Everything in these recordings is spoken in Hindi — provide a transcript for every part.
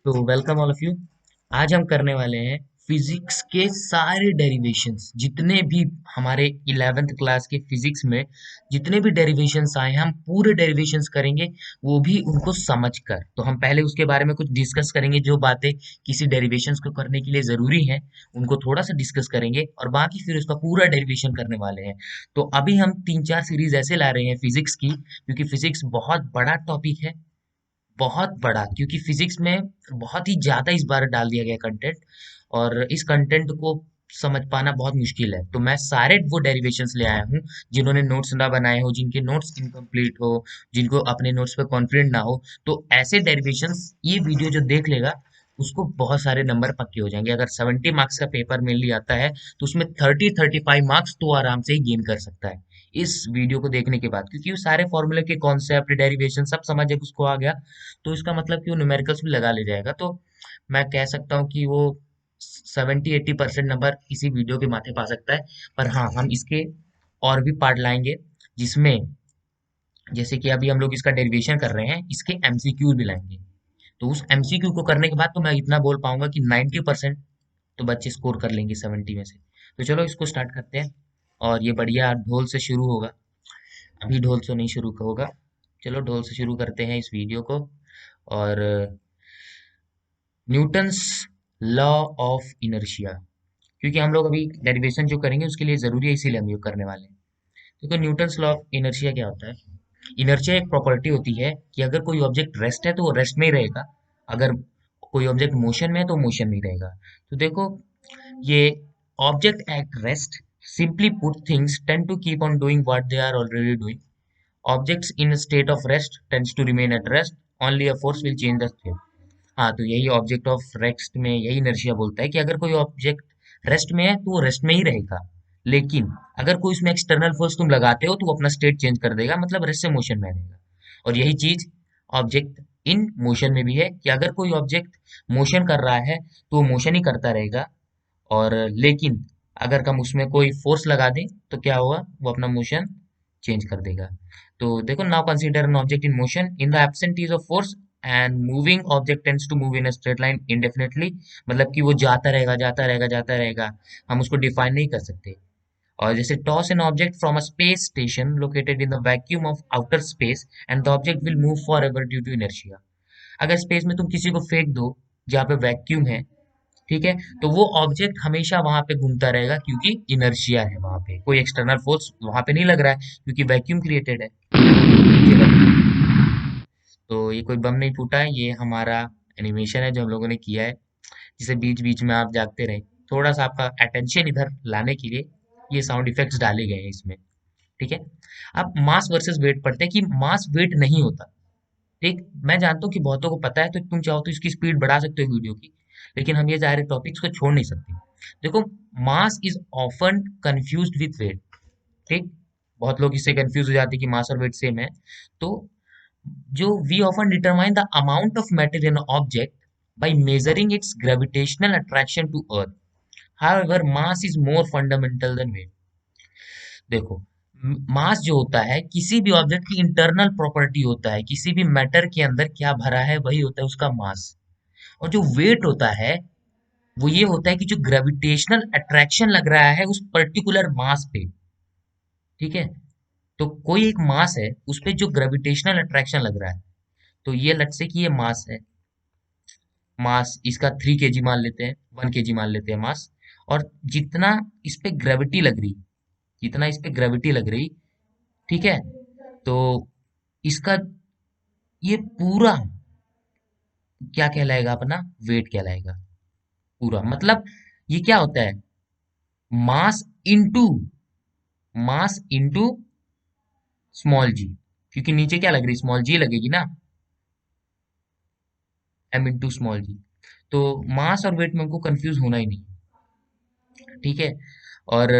तो वेलकम ऑल ऑफ यू। आज हम करने वाले हैं फिजिक्स के सारे डेरिवेशंस, जितने भी हमारे 11th क्लास के फिजिक्स में जितने भी डेरिवेशंस आए हैं, हम पूरे डेरिवेशंस करेंगे, वो भी उनको समझकर। तो हम पहले उसके बारे में कुछ डिस्कस करेंगे, जो बातें किसी डेरिवेशंस को करने के लिए जरूरी हैं उनको थोड़ा सा डिस्कस करेंगे, और बाकी फिर उसका पूरा डेरिवेशन करने वाले हैं। तो अभी हम 3-4 सीरीज ऐसे ला रहे हैं फिजिक्स की, क्योंकि फिजिक्स बहुत बड़ा टॉपिक है, बहुत बड़ा, क्योंकि फिजिक्स में बहुत ही ज्यादा इस बार डाल दिया गया कंटेंट, और इस कंटेंट को समझ पाना बहुत मुश्किल है। तो मैं सारे वो डेरिवेशंस ले आया हूँ जिन्होंने नोट्स ना बनाए हो, जिनके नोट्स इनकम्प्लीट हो, जिनको अपने नोट्स पे कॉन्फिडेंट ना हो। तो ऐसे डेरिवेशंस ये वीडियो जो देख लेगा उसको बहुत सारे नंबर पक्के हो जाएंगे। अगर 70 मार्क्स का पेपर मेनली आता है तो उसमें 30-35 मार्क्स तो आराम से ही गेन कर सकता है इस वीडियो को देखने के बाद, क्योंकि वो सारे फॉर्मूले के कॉन्सेप्ट डेरिवेशन सब समझ जब उसको आ गया तो इसका मतलब कि वो न्यूमेरिकल्स भी लगा ले जाएगा। तो मैं कह सकता हूँ कि वो 70-80% नंबर इसी वीडियो के माथे पा सकता है। पर हाँ, हम इसके और भी पार्ट लाएंगे, जिसमें जैसे कि अभी हम लोग इसका डेरिवेशन कर रहे हैं, इसके एमसीक्यू भी लाएंगे। तो उस एमसीक्यू को करने के बाद तो मैं इतना बोल पाऊंगा कि 90% तो बच्चे स्कोर कर लेंगे 70 में से। तो चलो इसको स्टार्ट करते हैं, और ये बढ़िया ढोल से शुरू होगा। अभी ढोल से नहीं शुरू होगा, चलो ढोल से शुरू करते हैं इस वीडियो को। और न्यूटन्स लॉ ऑफ इनर्शिया, क्योंकि हम लोग अभी डेरिवेशन जो करेंगे उसके लिए जरूरी है, इसीलिए हम ये करने वाले हैं। देखो, न्यूटन्स लॉ ऑफ इनर्शिया क्या होता है। इनर्शिया एक प्रॉपर्टी होती है कि अगर कोई ऑब्जेक्ट रेस्ट है तो वो रेस्ट में ही रहेगा, अगर कोई ऑब्जेक्ट मोशन में है तो मोशन में ही रहेगा। तो देखो, ये object at rest, simply put things tend to keep on doing what they are already doing. Objects in a state of rest tends to remain at rest. Only a force will change the state. हाँ, तो यही ऑब्जेक्ट ऑफ रेस्ट में यही इनर्शिया बोलता है कि अगर कोई ऑब्जेक्ट रेस्ट में है तो वो रेस्ट में ही रहेगा, लेकिन अगर कोई उसमें एक्सटर्नल फोर्स तुम लगाते हो तो वो अपना स्टेट चेंज कर देगा, मतलब रेस्ट से मोशन में रहेगा। और यही चीज ऑब्जेक्ट इन मोशन में भी है, कि अगर कोई ऑब्जेक्ट मोशन कर रहा है तो वो मोशन ही करता रहेगा, और लेकिन अगर हम उसमें कोई फोर्स लगा दें तो क्या होगा, वो अपना मोशन चेंज कर देगा। तो देखो, now consider an object in motion in the absence of force, and moving object tends to move in a straight line indefinitely. मतलब कि वो जाता रहेगा जाता रहेगा जाता रहेगा, हम उसको डिफाइन नहीं कर सकते। और जैसे toss an object from a space station located in the vacuum of outer space and the object will move for ever due to inertia. अगर स्पेस में तुम किसी को फेंक दो जहाँ पे वैक्यूम है, ठीक है, तो वो ऑब्जेक्ट हमेशा वहां पे घूमता रहेगा, क्योंकि इनर्शिया है, वहां पे कोई एक्सटर्नल फोर्स वहां पे नहीं लग रहा है, क्योंकि वैक्यूम क्रिएटेड है। ये तो ये कोई बम नहीं फूटा है, ये हमारा एनिमेशन है जो हम लोगों ने किया है, जिसे बीच बीच में आप जागते रहे। थोड़ा सा आपका अटेंशन इधर लाने के लिए ये साउंड इफेक्ट्स डाले गए हैं इसमें, ठीक है। अब मास वर्सेस वेट पढ़ते हैं, कि मास वेट नहीं होता। ठीक, मैं जानता हूँ कि बहुतों को पता है, तो तुम चाहो तो इसकी स्पीड बढ़ा सकते हो वीडियो की, लेकिन हम ये सारे टॉपिक्स को छोड़ नहीं सकते। देखो, mass is often confused with weight. ठीक, बहुत लोग इससे कंफ्यूज हो जाते हैं कि मास और वेट सेम है। तो जो we often determine the amount of matter in object by measuring its gravitational attraction to earth. However mass is more fundamental than weight. देखो, मास जो होता है किसी भी ऑब्जेक्ट की इंटरनल प्रॉपर्टी होता है, किसी भी मैटर के अंदर क्या भरा है वही होता है उसका मास। और जो वेट होता है वो ये होता है कि जो ग्रेविटेशनल अट्रैक्शन लग रहा है उस पर्टिकुलर मास पे, ठीक है। तो कोई एक मास है, उस पे जो ग्रेविटेशनल अट्रैक्शन लग रहा है, तो ये लेट्स से कि ये मास है। मास इसका 3 kg मान लेते हैं, 1 kg मान लेते हैं मास। और जितना इस पे ग्रेविटी लग रही, जितना इस पे ग्रेविटी लग रही, ठीक है, तो इसका ये पूरा क्या कहलाएगा, अपना वेट कहलाएगा। पूरा मतलब ये क्या होता है, mass into mass into small G, क्योंकि नीचे क्या लग रही, स्मॉल जी लगेगी ना, एम इंटू स्मॉल जी। तो मास और वेट में हमको कंफ्यूज होना ही नहीं, ठीक है। और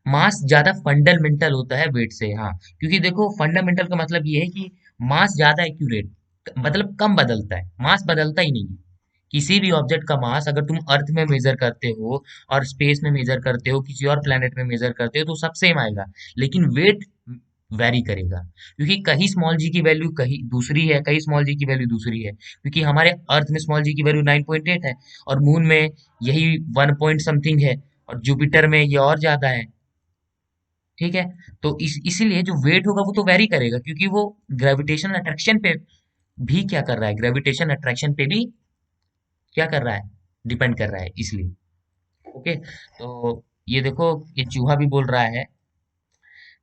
मास ज्यादा फंडामेंटल होता है वेट से, हाँ, क्योंकि देखो फंडामेंटल का मतलब ये है कि मास ज्यादा एक्यूरेट, मतलब कम बदलता है, मास बदलता ही नहीं है। किसी भी ऑब्जेक्ट का मास अगर तुम अर्थ में मेजर करते हो और स्पेस में मेजर करते हो, किसी और प्लेनेट में मेजर करते हो, तो सब सेम आएगा। लेकिन वेट वैरी करेगा, क्योंकि कहीं स्मॉल जी की वैल्यू कहीं दूसरी है, कहीं स्मॉल जी की वैल्यू दूसरी है, क्योंकि हमारे अर्थ में स्मॉल जी की वैल्यू 9.8 है और मून में यही 1 पॉइंट समथिंग है और जुपिटर में ये और ज्यादा है। ठीक है, तो इसीलिए जो वेट होगा वो तो वैरी करेगा, क्योंकि वो ग्रेविटेशन अट्रैक्शन पे भी क्या कर रहा है, ग्रेविटेशन अट्रैक्शन पे भी क्या कर रहा है, डिपेंड कर रहा है, इसलिए। ओके, तो ये देखो, ये चूहा भी बोल रहा है,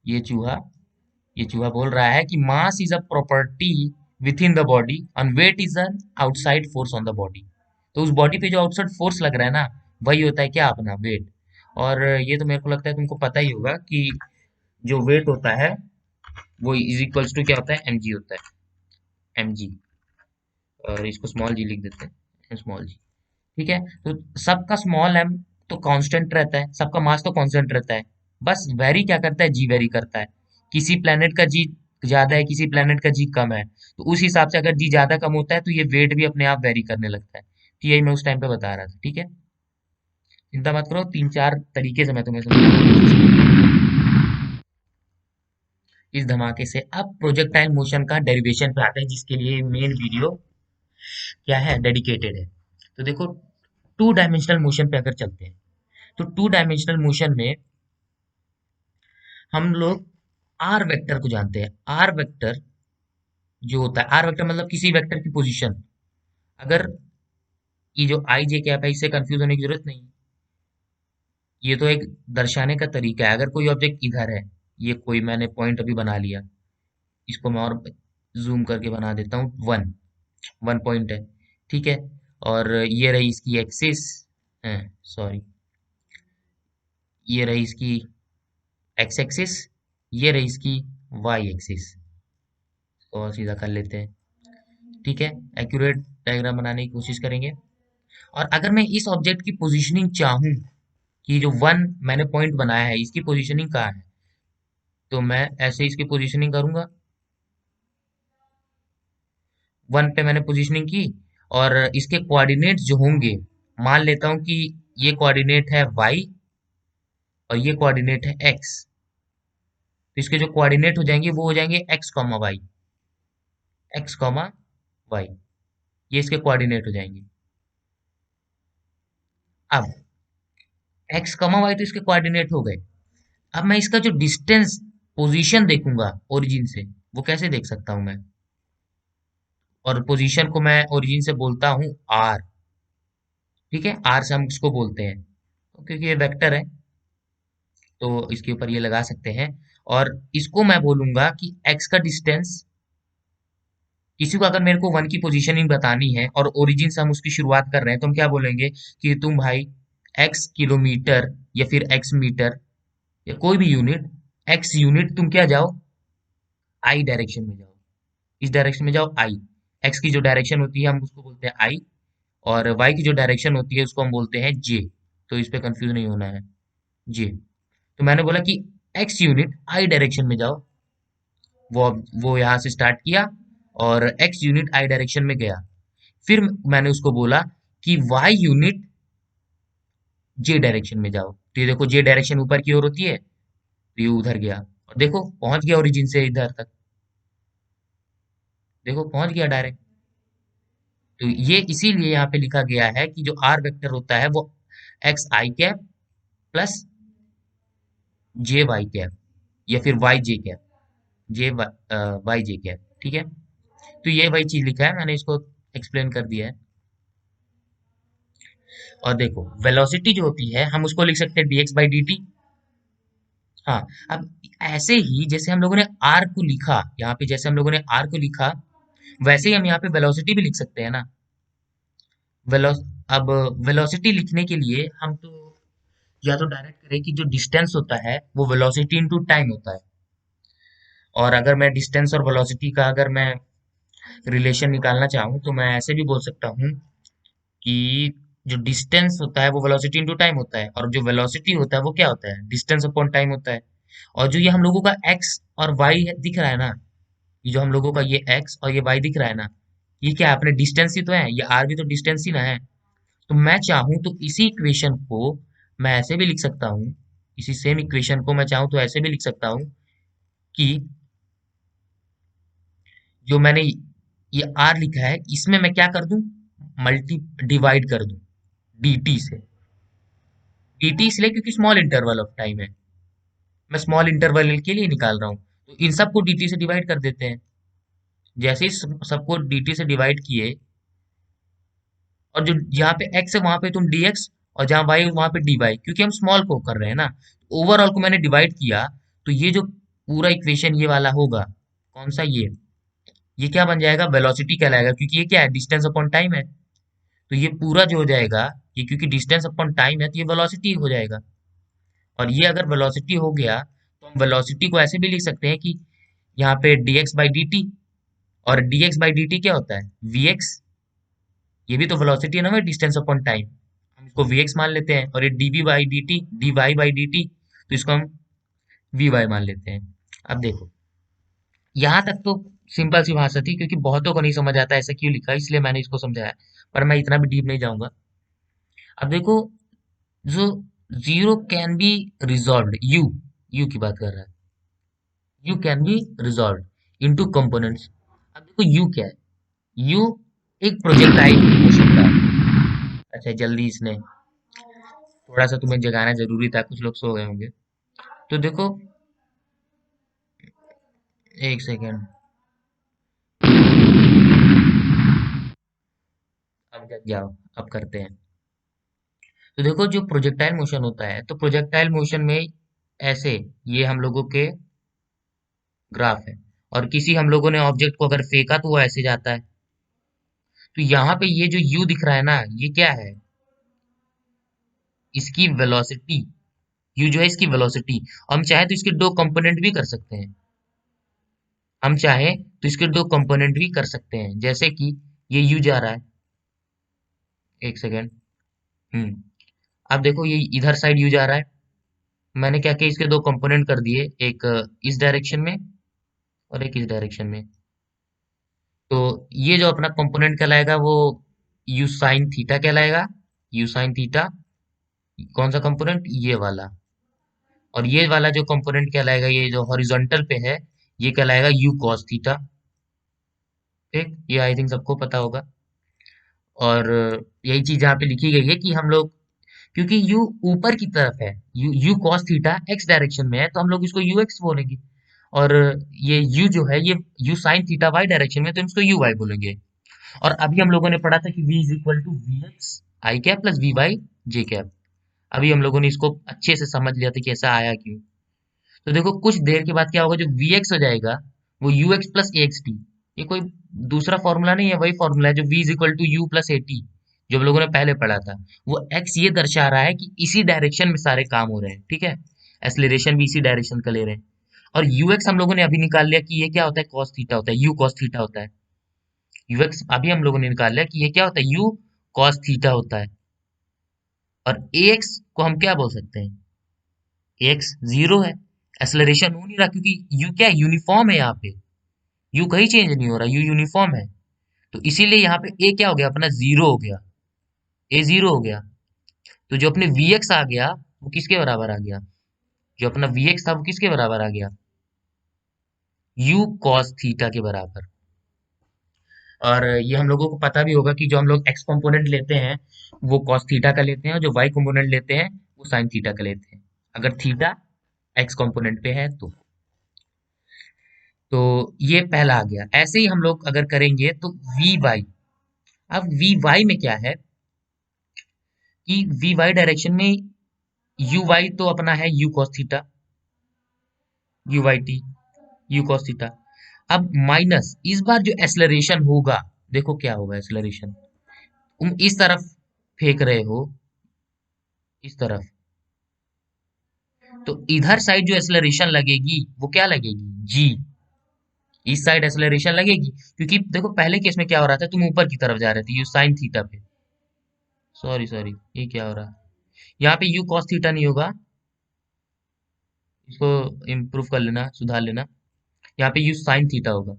ये चूहा ये चूहा बोल रहा है कि mass is a property with in the body and weight is an outside force on the body. तो उस बॉडी पे जो आउटसाइड फोर्स लग रहा है ना, वही होता है क्या, अपना वेट। और ये तो मेरे को लगता है तुमको पता ही होगा कि जो वेट होता है वो इज इक्वल्स टू क्या होता है, mg होता है, mg। और इसको स्मॉल जी लिख देते हैं, स्मॉल जी। ठीक है, तो सबका स्मॉल एम तो कांस्टेंट रहता है, सबका मास तो कांस्टेंट रहता है, बस वेरी क्या करता है, जी वेरी करता है। किसी प्लेनेट का जी ज्यादा है, किसी प्लेनेट का जी कम है, तो उस हिसाब से अगर जी ज्यादा कम होता है तो ये वेट भी अपने आप वेरी करने लगता है। तो यही मैं उस टाइम पे बता रहा था। ठीक है, चिंता मत करो, 3-4 तरीके से मैं तुम्हें समझाऊंगा इस धमाके से। अब प्रोजेक्टाइल मोशन का डेरिवेशन पे आते हैं, जिसके लिए मेन वीडियो क्या है, डेडिकेटेड है। तो देखो, टू डायमेंशनल मोशन पे अगर चलते हैं, तो टू डायमेंशनल मोशन में हम लोग आर वेक्टर को जानते हैं। आर वेक्टर जो होता है, आर वेक्टर मतलब किसी वेक्टर की पोजीशन। अगर ये जो आई जे कैप है, इससे कंफ्यूज होने की जरूरत नहीं, ये तो एक दर्शाने का तरीका है। अगर कोई ऑब्जेक्ट इधर है, ये कोई मैंने पॉइंट अभी बना लिया, इसको मैं और जूम करके बना देता हूँ, वन वन पॉइंट है। ठीक है, और ये रही इसकी एक्सिस, सॉरी, ये रही इसकी एक्स एक्सिस, ये रही इसकी वाई एक्सिस। और सीधा कर लेते हैं। ठीक है, एक्यूरेट डायग्राम बनाने की कोशिश करेंगे। और अगर मैं इस ऑब्जेक्ट की पोजीशनिंग चाहूँ कि जो वन मैंने पॉइंट बनाया है इसकी पोजीशनिंग कहाँ है, तो मैं ऐसे इसकी पोजीशनिंग करूंगा। वन पे मैंने पोजीशनिंग की, और इसके कोऑर्डिनेट्स जो होंगे, मान लेता हूँ कि ये कोऑर्डिनेट है वाई और ये कोऑर्डिनेट है एक्स। तो इसके जो कोऑर्डिनेट हो जाएंगे वो हो जाएंगे x comma y, x comma y, ये इसके कोऑर्डिनेट हो जाएंगे। अब एक्स कॉमा वाई तो इसके कोऑर्डिनेट हो गए। अब मैं इसका जो डिस्टेंस पोजीशन देखूंगा ओरिजिन से, वो कैसे देख सकता हूं मैं, और पोजीशन को मैं ओरिजिन से बोलता हूँ आर। ठीक है, आर से हम इसको बोलते हैं, तो क्योंकि ये वेक्टर है तो इसके ऊपर ये लगा सकते हैं। और इसको मैं बोलूंगा कि एक्स का डिस्टेंस, किसी को अगर मेरे को वन की पोजीशनिंग बतानी है और ओरिजिन से हम उसकी शुरुआत कर रहे हैं, तो हम क्या बोलेंगे कि तुम भाई एक्स किलोमीटर या फिर एक्स मीटर या कोई भी यूनिट, एक्स यूनिट तुम क्या जाओ, आई डायरेक्शन में जाओ, इस डायरेक्शन में जाओ आई। एक्स की जो डायरेक्शन होती है हम उसको बोलते हैं आई, और वाई की जो डायरेक्शन होती है उसको हम बोलते हैं जे। तो इस पे कंफ्यूज नहीं होना है, जे। तो मैंने बोला कि एक्स यूनिट आई डायरेक्शन में जाओ, वो वो यहाँ से स्टार्ट किया और एक्स यूनिट आई डायरेक्शन में गया। फिर मैंने उसको बोला कि वाई यूनिट जे डायरेक्शन में जाओ। तो ये देखो, जे डायरेक्शन ऊपर की ओर होती है, तो ये उधर गया और देखो पहुंच गया ओरिजिन से इधर तक, देखो पहुंच गया डायरेक्ट। तो ये इसीलिए यहाँ पे लिखा गया है कि जो आर वेक्टर होता है वो x i cap plus J Y cap या फिर वाई जे कैप, जे वाई जे कैप। ठीक है, तो ये वही चीज लिखा है, मैंने इसको एक्सप्लेन कर दिया है। और देखो, वेलोसिटी जो होती है हम उसको लिख सकते हैं dx बाई dt। हाँ, अब ऐसे ही जैसे हम लोगों ने आर को लिखा यहाँ पे, जैसे हम लोगों ने आर को लिखा, वैसे ही हम यहाँ पे वेलोसिटी भी लिख सकते हैं ना। वेलो अब वेलोसिटी लिखने के लिए हम तो या तो डायरेक्ट करें कि जो डिस्टेंस होता है वो वेलोसिटी इनटू टाइम होता है। और अगर मैं डिस्टेंस और वेलोसिटी का अगर मैं रिलेशन निकालना चाहूँ, तो मैं ऐसे भी बोल सकता हूँ कि जो डिस्टेंस होता है वो वेलोसिटी इनटू टाइम होता है, और जो वेलोसिटी होता है वो क्या होता है, डिस्टेंस अपॉन टाइम होता है। और जो ये हम लोगों का एक्स और वाई दिख रहा है ना, ये जो हम लोगों का ये एक्स और ये वाई दिख रहा है ना, ये क्या है, अपने डिस्टेंस ही तो है, ये आर भी तो डिस्टेंस ही ना है। तो मैं चाहूँ तो इसी इक्वेशन को मैं ऐसे भी लिख सकता हूँ, इसी सेम इक्वेशन को मैं चाहूँ तो ऐसे भी लिख सकता हूँ कि जो मैंने ये आर लिखा है इसमें मैं क्या कर दूं, मल्टी डिवाइड कर दूं dt से। dt इसलिए क्योंकि स्मॉल इंटरवल ऑफ टाइम है, मैं स्मॉल इंटरवल के लिए निकाल रहा हूँ, तो इन सबको dt से डिवाइड कर देते हैं। जैसे ही सबको dt से डिवाइड किए, और जो जहाँ पे x है वहां पे तुम dx, और जहाँ y है वहां पे dy, क्योंकि हम स्मॉल को कर रहे हैं ना, ओवरऑल को मैंने डिवाइड किया, तो ये जो पूरा इक्वेशन ये वाला होगा, कौन सा ये क्या बन जाएगा, वेलोसिटी कहलाएगा, क्योंकि ये क्या है, डिस्टेंस अपॉन टाइम है। तो ये पूरा जो हो जाएगा, ये क्योंकि डिस्टेंस अपॉन टाइम है तो ये वेलोसिटी हो जाएगा। और ये अगर वेलोसिटी हो गया तो हम वेलोसिटी को ऐसे भी लिख सकते हैं कि यहाँ पे dx बाई dt, और dx बाई dt क्या होता है, vx। ये भी तो वेलोसिटी है ना भाई, डिस्टेंस अपॉन टाइम, हम इसको vx मान लेते हैं। और ये dv by dt, dy by dt, तो इसको हम vy मान लेते हैं। अब देखो, यहाँ तक तो सिंपल सी भाषा थी, क्योंकि बहुतों को नहीं समझ आता ऐसा क्यों लिखा, इसलिए मैंने इसको समझाया, पर मैं इतना भी डीप नहीं जाऊंगा। अब देखो, जो zero can be resolve, you की बात कर रहा है, you can be resolve into components. अब देखो यू क्या है, यू एक प्रोजेक्टाइल मोशन का, अच्छा जल्दी इसने थोड़ा सा तुम्हें जगाना जरूरी था, कुछ लोग सो गए होंगे, तो देखो, एक सेकेंड, अब जग जाओ, अब करते हैं। तो देखो, जो प्रोजेक्टाइल मोशन होता है, तो प्रोजेक्टाइल मोशन में ऐसे, ये हम लोगों के ग्राफ है, और किसी हम लोगों ने ऑब्जेक्ट को अगर फेंका तो वो ऐसे जाता है। तो यहाँ पे ये जो u दिख रहा है ना, ये क्या है, इसकी वेलोसिटी, u जो है इसकी वेलोसिटी। हम चाहे तो इसके दो कंपोनेंट भी कर सकते हैं, हम चाहे तो इसके दो कंपोनेंट भी कर सकते हैं, जैसे कि ये u जा रहा है, एक सेकेंड, हम्म, अब देखो ये इधर साइड u जा रहा है, मैंने क्या किया, इसके दो कंपोनेंट कर दिए, एक इस डायरेक्शन में और एक इस डायरेक्शन में। तो ये जो अपना कंपोनेंट कहलाएगा वो यू साइन थीटा कहलाएगा, यू साइन थीटा, कौन सा कंपोनेंट, ये वाला। और ये वाला जो कंपोनेंट कहलाएगा, ये जो हॉरिजॉन्टल पे है, ये कहलाएगा यू कॉस थीटा। ठीक, ये आई थिंक सबको पता होगा। और यही चीज यहाँ पे लिखी गई है कि हम लोग, क्योंकि यू ऊपर की तरफ है, u cos theta x direction में है, तो हम लोग इसको यू एक्स बोलेंगे। और ये यू जो है, ये u sine theta y direction में है, तो हम इसको यू वाई बोलेंगे। और अभी हम लोगों ने पढ़ा था कि v is equal to v x i cap plus v y j cap. अभी हम लोगों ने इसको अच्छे से समझ लिया था कि ऐसा आया क्यों। तो देखो, कुछ देर के बाद क्या होगा, जो वी एक्स हो जाएगा वो you x plus A x T. ये कोई दूसरा फॉर्मूला नहीं है, वही फॉर्मूला है जो v is equal to u plus a t, जो हम लोगों ने पहले पढ़ा था। वो x ये दर्शा रहा है कि इसी डायरेक्शन में सारे काम हो रहे हैं, ठीक है, एक्सलेरेशन भी इसी डायरेक्शन का ले रहे हैं। और यू एक्स हम लोगों ने अभी निकाल लिया कि ये क्या होता है, कॉस थीटा होता है, यू कॉस थीटा होता है। यूएक्स अभी हम लोगों ने निकाल लिया कि ये क्या होता है, यू कॉस थीटा होता है। और ए एक्स को हम क्या बोल सकते हैं, एक्स जीरो है, एक्सलरेशन हो नहीं रहा, क्योंकि यू क्या है, यूनिफॉर्म है यहाँ पे, यू कहीं चेंज नहीं हो रहा, यू यूनिफॉर्म है। तो इसीलिए यहाँ पे ए क्या हो गया, अपना जीरो हो गया, ए जीरो हो गया। तो जो अपने वी एक्स आ गया वो किसके बराबर आ गया, जो अपना वी एक्स था वो किसके बराबर आ गया, यू कॉस थीटा के बराबर। और ये हम लोगों को पता भी होगा कि जो हम लोग एक्स कंपोनेंट लेते हैं वो कॉस थीटा का लेते हैं, और जो वाई कंपोनेंट लेते हैं वो साइन थीटा का लेते हैं, अगर थीटा एक्स कंपोनेंट पे है तो ये पहला आ गया। ऐसे ही हम लोग अगर करेंगे तो वी वाई, अब वी वाई में क्या है कि वी वाई डायरेक्शन में यू वाई तो अपना है u cos theta, u y t, you cos theta. अब माइनस इस बार जो एक्सलरेशन होगा, देखो क्या होगा एक्सलरेशन, तुम इस तरफ फेंक रहे हो, इस तरफ, तो इधर साइड जो एक्सलरेशन लगेगी वो क्या लगेगी, जी। इस साइड एक्सलरेशन लगेगी, क्योंकि देखो पहले केस में क्या हो रहा था, तुम ऊपर की तरफ जा रहे थे यू साइन थीटा पे, सॉरी सॉरी, ये क्या हो रहा है, यहाँ पे यू कॉस थीटा नहीं होगा, इसको इम्प्रूव कर लेना, सुधार लेना, यहाँ पे यू साइन थीटा होगा,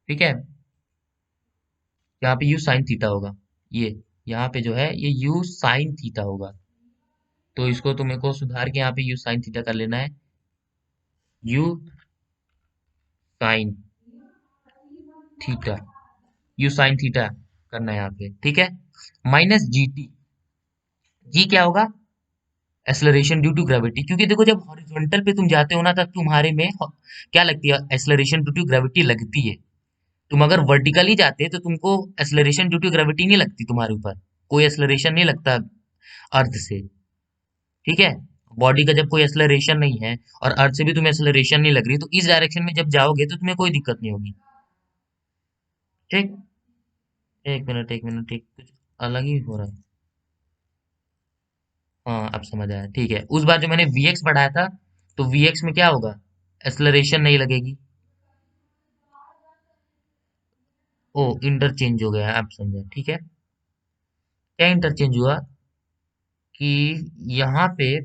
ठीक है, यहाँ पे यू साइन थीटा होगा, ये यहाँ पे जो है ये यू साइन थीटा होगा। तो इसको तुम्हें को सुधार के यहाँ पे यू साइन थीटा कर लेना है, you sine theta, you sine theta करना है यहाँ पे, ठीक है। माइनस जी टी, जी क्या होगा, एक्सेलरेशन ड्यू टू ग्रेविटी, क्योंकि देखो जब हॉरिजॉन्टल पे तुम जाते हो ना तब तुम्हारे में क्या लगती है, एक्सेलरेशन ड्यू टू ग्रेविटी लगती है। तुम अगर वर्टिकली जाते तो तुमको एक्सेलरेशन ड्यू टू ग्रेविटी नहीं लगती, तुम्हारे ऊपर कोई एक्सेलरेशन नहीं लगता अर्थ से, ठीक है। बॉडी का जब कोई एक्सेलरेशन नहीं है और अर्थ से भी तुम्हें एक्सेलरेशन नहीं लग रही, तो इस डायरेक्शन में जब जाओगे तो तुम्हें कोई दिक्कत नहीं होगी, ठीक। एक मिनट एक मिनट, एक कुछ अलग ही हो रहा है। हाँ अब समझ आया, ठीक है। उस बार जो मैंने वीएक्स बढ़ाया था, तो वीएक्स में क्या होगा, एक्सेलरेशन नहीं लगेगी। ओ इंटरचेंज हो गया, अब समझा, ठीक है। क्या इंटरचेंज हुआ कि यहाँ पे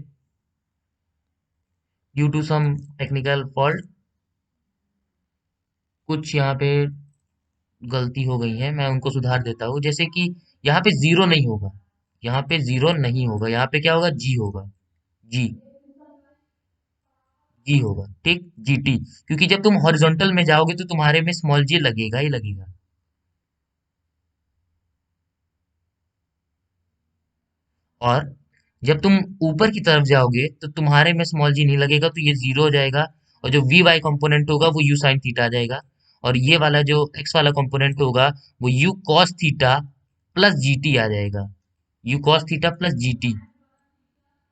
due to some technical fault कुछ यहाँ पे गलती हो गई है, मैं उनको सुधार देता हूँ। जैसे कि यहाँ पे जीरो नहीं होगा, यहाँ पे जीरो नहीं होगा, यहाँ पे क्या होगा, जी होगा, जी, जी होगा, ठीक, जी टी। क्योंकि जब तुम हॉरिजॉन्टल में जाओगे तो तुम्हारे में स्मॉल जी लगेगा ही लगेगा। और जब तुम ऊपर की तरफ जाओगे तो तुम्हारे में स्मॉल जी नहीं लगेगा, तो ये जीरो हो जाएगा। और जो वी वाई कंपोनेंट होगा वो यू साइन थीटा आ जाएगा। और ये वाला जो एक्स वाला कंपोनेंट होगा वो U cos theta plus G T आ जाएगा, U cos theta plus G T,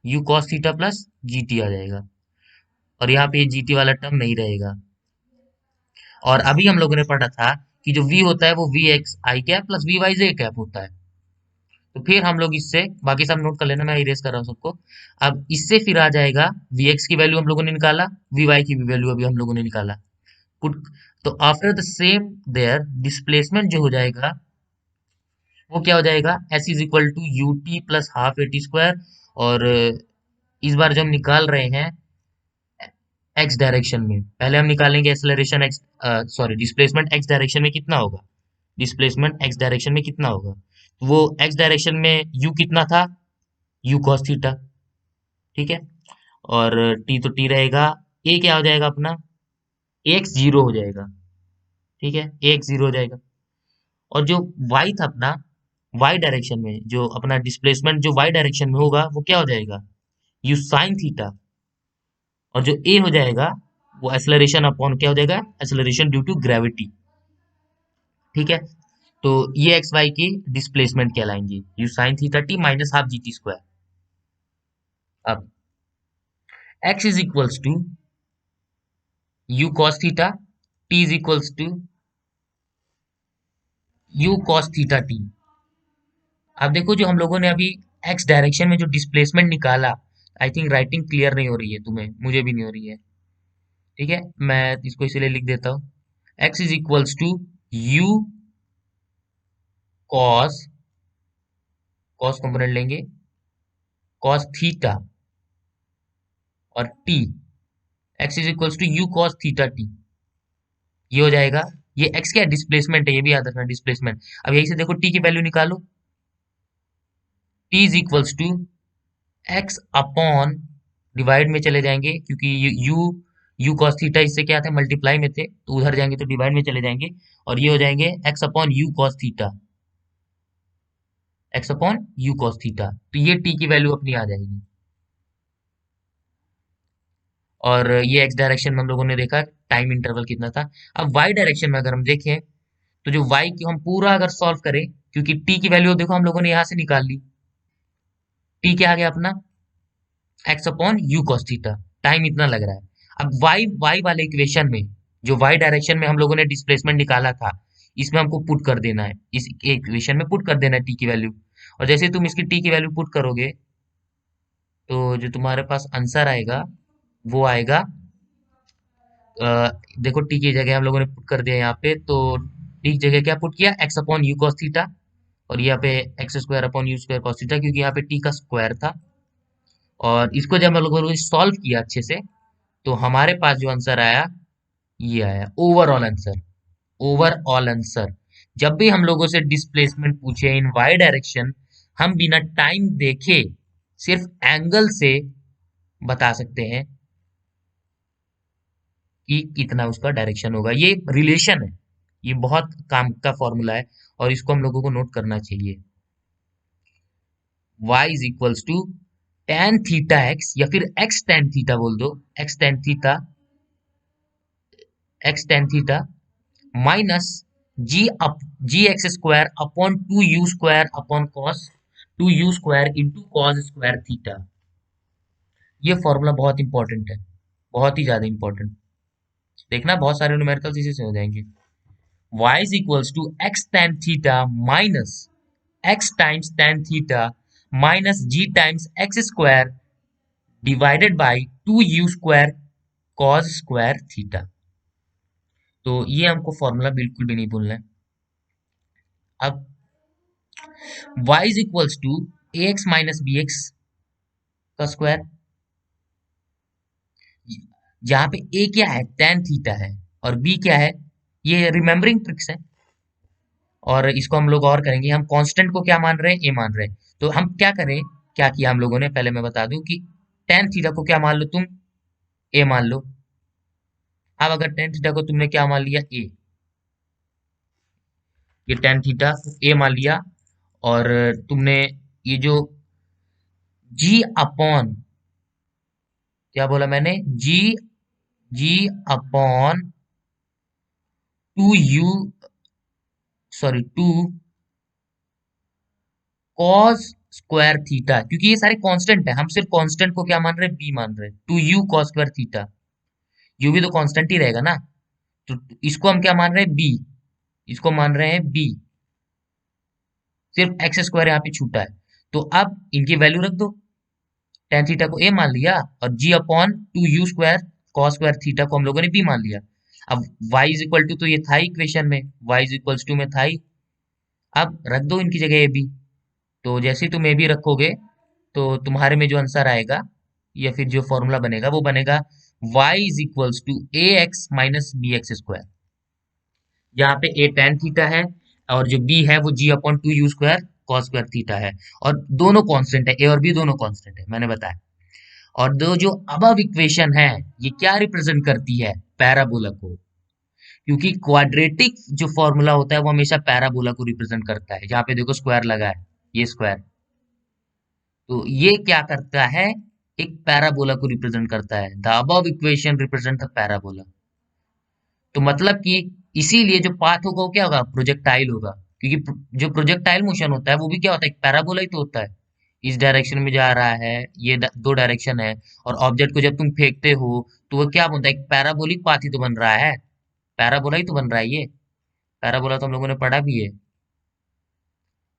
you cos theta plus G T आ जाएगा। और यहाँ पे ये जी टी वाला टर्म नहीं रहेगा। और अभी हम लोगों ने पढ़ा था कि जो वी होता है वो v x i cap plus v y j cap होता है। तो फिर हम लोग इससे बाकी सब नोट कर लेना, मैं इरेज कर रहा हूँ सबको। अब इससे फिर आ जाएगा, वी एक्स की वैल्यू हम लोगों ने निकाला, वी वाई की भी वैल्यू अभी हम लोगों ने निकाला, पुट। तो after the same there displacement जो हो जाएगा वो क्या हो जाएगा, s is equal to u t plus half a t square. और इस बार जो हम निकाल रहे हैं एक्स डायरेक्शन में, पहले हम निकालेंगे acceleration x, sorry displacement x direction में कितना होगा, डिस्प्लेसमेंट एक्स डायरेक्शन में कितना होगा। तो वो एक्स डायरेक्शन में यू कितना था, यू कॉस थीटा, ठीक है। और टी तो टी रहेगा, ए क्या हो जाएगा अपना, एक्स जीरो हो जाएगा, ठीक है, एक्स जीरो हो जाएगा। और जो वाई था अपना, वाई डायरेक्शन में जो अपना डिस्प्लेसमेंट जो वाई डायरेक्शन में होगा वो क्या हो जाएगा, यू साइन थीटा। और जो ए हो जाएगा वो एक्सेलरेशन अपॉन क्या हो जाएगा, एक्सेलरेशन ड्यू टू ग्रेविटी, ठीक है। तो ये एक्स वाई की डिस्प्लेसमेंट कहलाएंगे, U sine theta T minus half G T square. अब X is equals to you cos theta, T is equals to you cos theta T. अब देखो जो हम लोगों ने अभी एक्स डायरेक्शन में जो डिस्प्लेसमेंट निकाला, आई थिंक राइटिंग क्लियर नहीं हो रही है तुम्हें, मुझे भी नहीं हो रही है, ठीक है। मैं इसको इसीलिए लिख देता हूँ, x is equals to you cos, cos component लेंगे, कॉस थीटा और t, x is equals to you cos theta t, ये हो जाएगा। ये एक्स क्या डिस्प्लेसमेंट है, ये भी याद रखना डिस्प्लेसमेंट। अब यही से देखो टी की वैल्यू निकालो, t is equals to x upon, divide में चले जाएंगे क्योंकि यू यू कॉस थीटा इससे क्या थे, मल्टीप्लाई में थे, तो उधर जाएंगे तो डिवाइड में चले जाएंगे। और ये हो जाएंगे x upon you cos theta, x upon you cos theta, तो ये टी की वैल्यू अपनी आ जाएगी। और ये एक्स डायरेक्शन में हम लोगों ने देखा टाइम इंटरवल कितना था। अब वाई डायरेक्शन में अगर हम देखें तो जो वाई की हम पूरा अगर सॉल्व करें, क्योंकि टी की वैल्यू देखो हम लोगों ने यहाँ से निकाल ली, टी क्या आ गया अपना, x upon you cos theta, time इतना लग रहा है। अब वाई वाई वाले इक्वेशन में, जो वाई डायरेक्शन में हम लोगों ने डिस्प्लेसमेंट निकाला था, इसमें हमको पुट कर देना है, इस इक्वेशन में पुट कर देना है टी की वैल्यू। और जैसे तुम इसकी टी की वैल्यू पुट करोगे तो जो तुम्हारे पास आंसर आएगा वो आएगा, अ, देखो टी की जगह हम लोगों ने पुट कर दिया यहाँ पे, तो टी की जगह क्या पुट किया, x upon you cos theta. और यहाँ पे x square upon you square cos theta, क्योंकि यहाँ पे टी का स्क्वायर था। और इसको जब हम लोगों ने सॉल्व किया अच्छे से, तो हमारे पास जो आंसर आया, ये आया ओवरऑल आंसर, ओवरऑल आंसर। जब भी हम लोगों से डिस्प्लेसमेंट पूछे इन वाई डायरेक्शन, हम बिना टाइम देखे सिर्फ एंगल से बता सकते हैं कि इतना उसका डायरेक्शन होगा। ये रिलेशन है, ये बहुत काम का फॉर्मूला है और इसको हम लोगों को नोट करना चाहिए। y is equals to tan theta x या फिर x tan थीटा बोल दो, x tan theta, x tan theta minus G X square upon 2u square upon cos 2u square into cos square theta. ये फॉर्मूला बहुत इंपॉर्टेंट है, बहुत ही ज्यादा इंपॉर्टेंट। देखना बहुत सारे न्यूमेरिकल्स इसी से हो जाएंगे। y is equals to x tan theta minus x times tan theta minus g times x square divided by 2u square cos square theta. तो ये हमको फॉर्मूला बिल्कुल भी नहीं भूलना है। अब y is equals to a x minus b x का स्क्वायर, जहां पे a क्या है, tan थीटा है, और b क्या है, ये रिमेम्बरिंग ट्रिक्स है। और इसको हम लोग और करेंगे, हम कांस्टेंट को क्या मान रहे हैं, a मान रहे हैं। तो हम क्या करें, क्या किया हम लोगों ने, पहले मैं बता दूं कि tan थीटा को क्या मान लो तुम, a मान लो। अब अगर tan थीटा को तुमने क्या मान लिया, a, ये tan थीटा को a मान लिया, और तुमने ये जो g अपॉन, क्या बोला मैंने, g g upon 2u, sorry 2 cos square theta, क्योंकि ये सारे कांस्टेंट है, हम सिर्फ कांस्टेंट को क्या मान रहे हैं, b मान रहे हैं, 2u cos square theta. u भी तो कांस्टेंट ही रहेगा ना, तो इसको हम क्या मान रहे हैं, b, इसको मान रहे हैं b, सिर्फ एक्स स्क्वायर यहाँ पे छूटा है। तो अब इनकी वैल्यू रख दो, tan थीटा को a मान लिया और g upon 2u square cos square theta को हम लोगों ने b मान लिया। अब y इज इक्वल टू, तो ये था इक्वेशन में, y इज इक्वल टू में था ही, अब रख दो इनकी जगह a b। तो जैसे ही तुम ए बी रखोगे तो तुम्हारे में जो आंसर आएगा या फिर जो फॉर्मूला बनेगा वो बनेगा y is equals to a x minus b x square, जहाँ पे a tan थीटा है और जो b है वो g upon 2u square cos square theta है, और दोनों कांस्टेंट है, a और b दोनों कांस्टेंट है, मैंने बताया। और दो जो अबव इक्वेशन है, ये क्या रिप्रेजेंट करती है, पैराबोला को, क्योंकि क्वाड्रेटिक जो फॉर्मूला होता है वो हमेशा पैराबोला को रिप्रेजेंट करता है। जहाँ पे देखो स्क्वायर लगा है, ये स्क्वायर, तो ये क्या करता है, एक पैराबोला को रिप्रेजेंट करता है। The above equation represent the parabola. तो मतलब कि इसीलिए जो पाथ होगा वो क्या होगा, प्रोजेक्टाइल होगा, क्योंकि जो प्रोजेक्टाइल मोशन होता है वो भी क्या होता है, एक पैराबोला ही तो होता है। इस डायरेक्शन में जा रहा है, ये दो डायरेक्शन है, और ऑब्जेक्ट को जब तुम फेंकते हो तो वो क्या बनता है, एक पैराबोलिक पाथ ही तो बन रहा है, पैराबोला ही तो बन रहा है ये, पैराबोला तो हम लोगों ने पढ़ा भी है।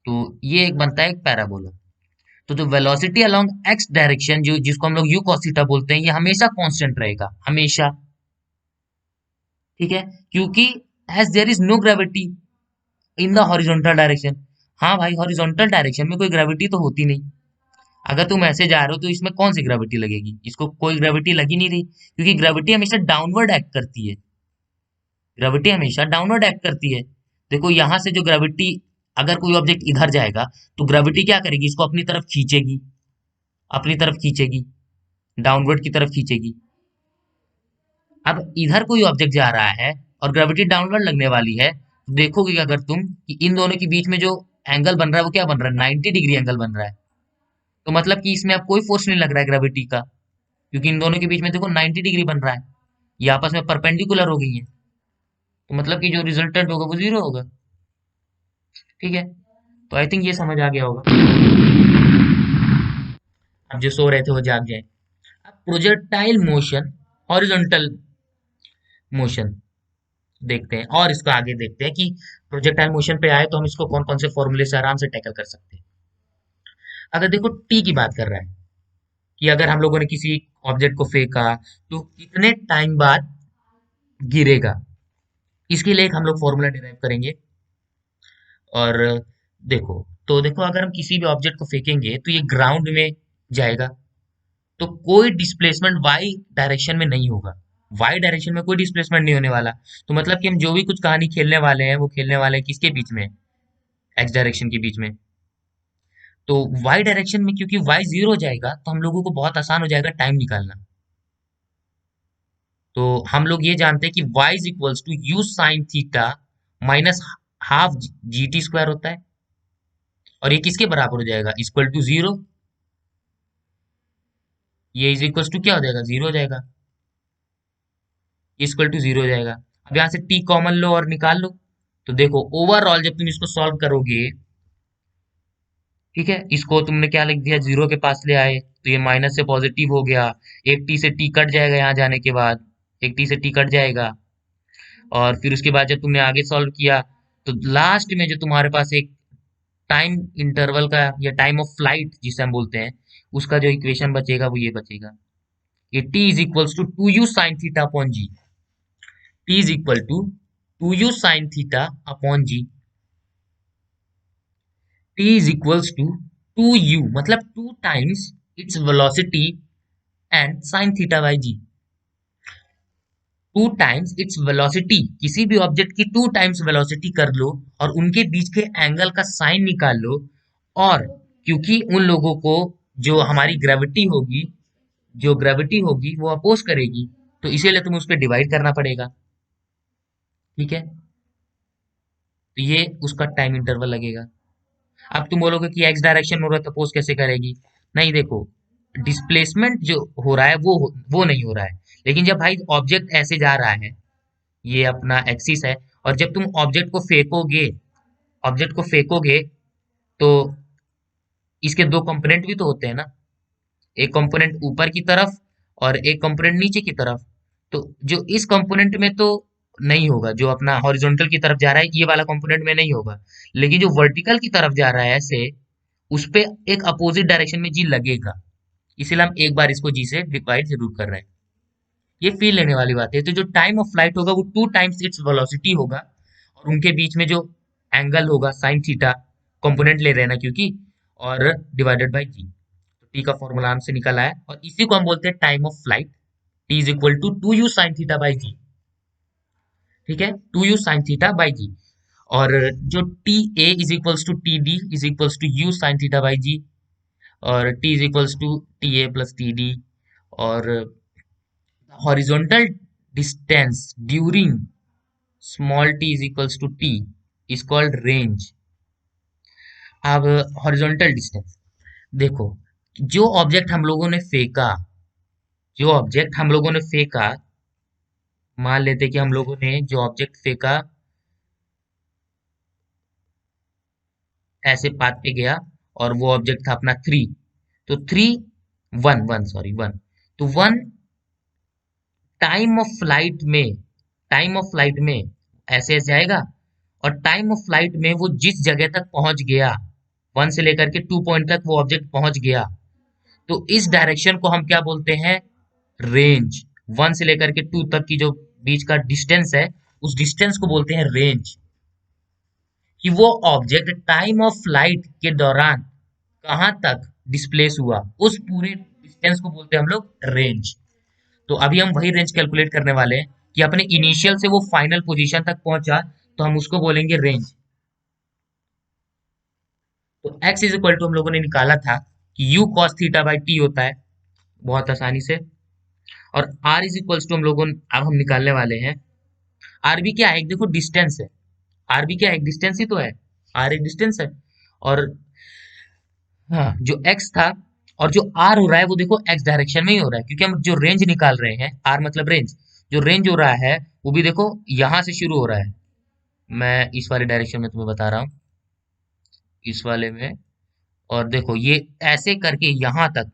तो ये एक बनता है एक पैराबोला। तो जो वेलोसिटी अलोंग एक्स डायरेक्शन, जो जिसको हम लोग यू कॉस थीटा बोलते हैं, ये हमेशा कांस्टेंट रहेगा, हमेशा, ठीक है, क्योंकि as there is no gravity in the horizontal direction. हाँ भाई, हॉरिजॉन्टल डायरेक्शन में कोई ग्रेविटी तो होती नहीं। अगर तुम ऐसे जा रहे हो तो इसमें कौन सी ग्रेविटी लगेगी, इसको कोई ग्रेविटी लगी नहीं रही, क्योंकि ग्रेविटी हमेशा डाउनवर्ड एक्ट करती है, ग्रेविटी हमेशा डाउनवर्ड एक्ट करती है। देखो यहाँ से जो ग्रेविटी, अगर कोई ऑब्जेक्ट इधर जाएगा तो ग्रेविटी क्या करेगी, इसको अपनी तरफ खींचेगी, अपनी तरफ खींचेगी, डाउनवर्ड की तरफ खींचेगी। अब इधर कोई ऑब्जेक्ट जा रहा है और ग्रेविटी डाउनवर्ड लगने वाली है, तो देखोगे कि अगर तुम कि इन दोनों के बीच में जो एंगल बन रहा है वो क्या बन रहा है, 90 डिग्री एंगल बन रहा है। तो मतलब कि इसमें अब कोई फोर्स नहीं लग रहा है ग्रेविटी का, क्योंकि इन दोनों के बीच में देखो 90 डिग्री बन रहा है, ये आपस में परपेंडिकुलर हो गई है। तो मतलब कि जो रिजल्टेंट होगा वो जीरो होगा, ठीक है। तो आई थिंक ये समझ आ गया होगा। अब जो सो रहे थे वो जाग जाए। अब प्रोजेक्टाइल मोशन, हॉरिजॉन्टल मोशन देखते हैं, और इसको आगे देखते हैं कि प्रोजेक्टाइल मोशन पे आए तो हम इसको कौन कौन से फॉर्मूले से आराम से टैकल कर सकते हैं। अगर देखो टी की बात कर रहा है कि अगर हम लोगों ने किसी ऑब्जेक्ट को फेंका तो कितने टाइम बाद गिरेगा, इसके लिए एक हम लोग फॉर्मूला डिराइव करेंगे। और देखो, तो देखो अगर हम किसी भी ऑब्जेक्ट को फेंकेंगे तो ये ग्राउंड में जाएगा, तो कोई डिस्प्लेसमेंट वाई डायरेक्शन में नहीं होगा, वाई डायरेक्शन में कोई डिस्प्लेसमेंट नहीं होने वाला। तो मतलब कि हम जो भी कुछ कहानी खेलने वाले हैं वो खेलने वाले हैं किसके बीच में, एक्स डायरेक्शन के बीच में। तो वाई डायरेक्शन में क्योंकि वाई जीरो हो जाएगा तो हम लोगों को बहुत आसान हो जाएगा टाइम निकालना। तो हम लोग ये जानते हैं कि y is equals to you sine theta minus half G T square होता है, और ये किसके बराबर हो जाएगा, इक्वल टू जीरो। ये इज इक्वल्स टू क्या हो जाएगा, जीरो हो जाएगा, इक्वल टू जीरो हो जाएगा। अब यहाँ से t कॉमन लो और निकाल लो। तो देखो ओवरऑल जब तुम इसको सॉल्व करोगे, ठीक है, इसको तुमने क्या लिख दिया, जीरो के पास ले आए तो ये माइनस से पॉजिटिव हो गया। एक टी से टी कट जाएगा यहाँ जाने के बाद, एक टी से टी कट जाएगा। और फिर उसके बाद जब तुमने आगे सॉल्व किया तो लास्ट में जो तुम्हारे पास एक टाइम इंटरवल का या टाइम ऑफ फ्लाइट जिसे हम बोलते हैं, उसका जो इक्वेशन बचेगा वो ये बचेगा, ये T is equals to two you sine theta upon G. T is equal to two you sine theta upon G. T is equals to two U मतलब two times its velocity and sine theta by G. Two times its velocity, किसी भी ऑब्जेक्ट की टू टाइम्स वेलोसिटी कर लो और उनके बीच के एंगल का साइन निकाल लो। और क्योंकि उन लोगों को जो हमारी ग्रेविटी होगी, जो ग्रेविटी होगी वो अपोज करेगी, तो इसीलिए तुम्हें उस पर डिवाइड करना पड़ेगा। ठीक है, तो ये उसका टाइम इंटरवल लगेगा। अब तुम बोलोगे कि एक्स डायरेक्शन में हो रहा है तो अपोज कैसे करेगी। नहीं देखो, डिस्प्लेसमेंट जो हो रहा है वो नहीं हो रहा है, लेकिन जब भाई ऑब्जेक्ट ऐसे जा रहा है, ये अपना एक्सिस है, और जब तुम ऑब्जेक्ट को फेंकोगे तो इसके दो कंपोनेंट भी तो होते हैं ना, एक कंपोनेंट ऊपर की तरफ और एक कंपोनेंट नीचे की तरफ। तो जो इस कंपोनेंट में तो नहीं होगा, जो अपना हॉरिजॉन्टल की तरफ जा रहा है ये वाला कंपोनेंट में नहीं होगा, लेकिन जो वर्टिकल की तरफ जा रहा है ऐसे, उस पे एक अपोजिट डायरेक्शन में जी लगेगा। इसीलिए हम एक बार इसको जी से डिवाइड जरूर कर रहे हैं। ये फील लेने वाली बात है। तो जो टाइम ऑफ फ्लाइट होगा वो टू टाइम्स इट्स वेलोसिटी होगा, और उनके बीच में जो एंगल होगा साइन थीटा, कंपोनेंट ले रहे हैं ना क्योंकि, और डिवाइडेड बाय जी। तो टी का फॉर्मूला हमसे निकल आया, और इसी को हम बोलते हैं time of flight. T is equal to two you sine theta by g. ठीक है, two you sine theta by g. और जो t a is equals to t d is equals to you sine theta by g, और t is equals to t a plus t d. और horizontal distance during small t is equals to t is called range। अब हॉरिजॉन्टल डिस्टेंस देखो, जो ऑब्जेक्ट हम लोगों ने फेंका, जो ऑब्जेक्ट हम लोगों ने फेंका, मान लेते कि हम लोगों ने जो ऑब्जेक्ट फेंका ऐसे पाथ पे गया, और वो ऑब्जेक्ट था अपना थ्री, तो three one one sorry one, तो वन टाइम ऑफ फ्लाइट में, टाइम ऑफ फ्लाइट में ऐसे ऐसे आएगा, और टाइम ऑफ फ्लाइट में वो जिस जगह तक पहुंच गया, वन से लेकर के टू पॉइंट तक वो ऑब्जेक्ट पहुंच गया, तो इस डायरेक्शन को हम क्या बोलते हैं, रेंज। वन से लेकर के टू तक की जो बीच का डिस्टेंस है, उस डिस्टेंस को बोलते हैं रेंज। कि वो ऑब्जेक्ट टाइम ऑफ फ्लाइट के दौरान कहाँ तक डिस्प्लेस हुआ, उस पूरे डिस्टेंस को बोलते हैं हम लोग रेंज। तो अभी हम वही रेंज कैलकुलेट करने वाले हैं कि अपने इनिशियल से वो फाइनल पोजीशन तक पहुंचा, तो हम उसको बोलेंगे रेंज। तो x इज इक्वल टू हम लोगों ने निकाला था कि u cos theta by T होता है, बहुत आसानी से। और r इज इक्वल्स टू हम लोगों ने अब हम निकालने वाले हैं, r भी क्या है, एक देखो डिस्टेंस है, r भी क्या है, एक डिस्टेंस ही तो है, r एक डिस्टेंस है। और हाँ, जो x था और जो r हो रहा है वो देखो x डायरेक्शन में ही हो रहा है, क्योंकि हम जो रेंज निकाल रहे हैं, r मतलब रेंज, जो रेंज हो रहा है वो भी देखो यहाँ से शुरू हो रहा है। मैं इस वाले डायरेक्शन में तुम्हें बता रहा हूँ, इस वाले में, और देखो ये ऐसे करके यहाँ तक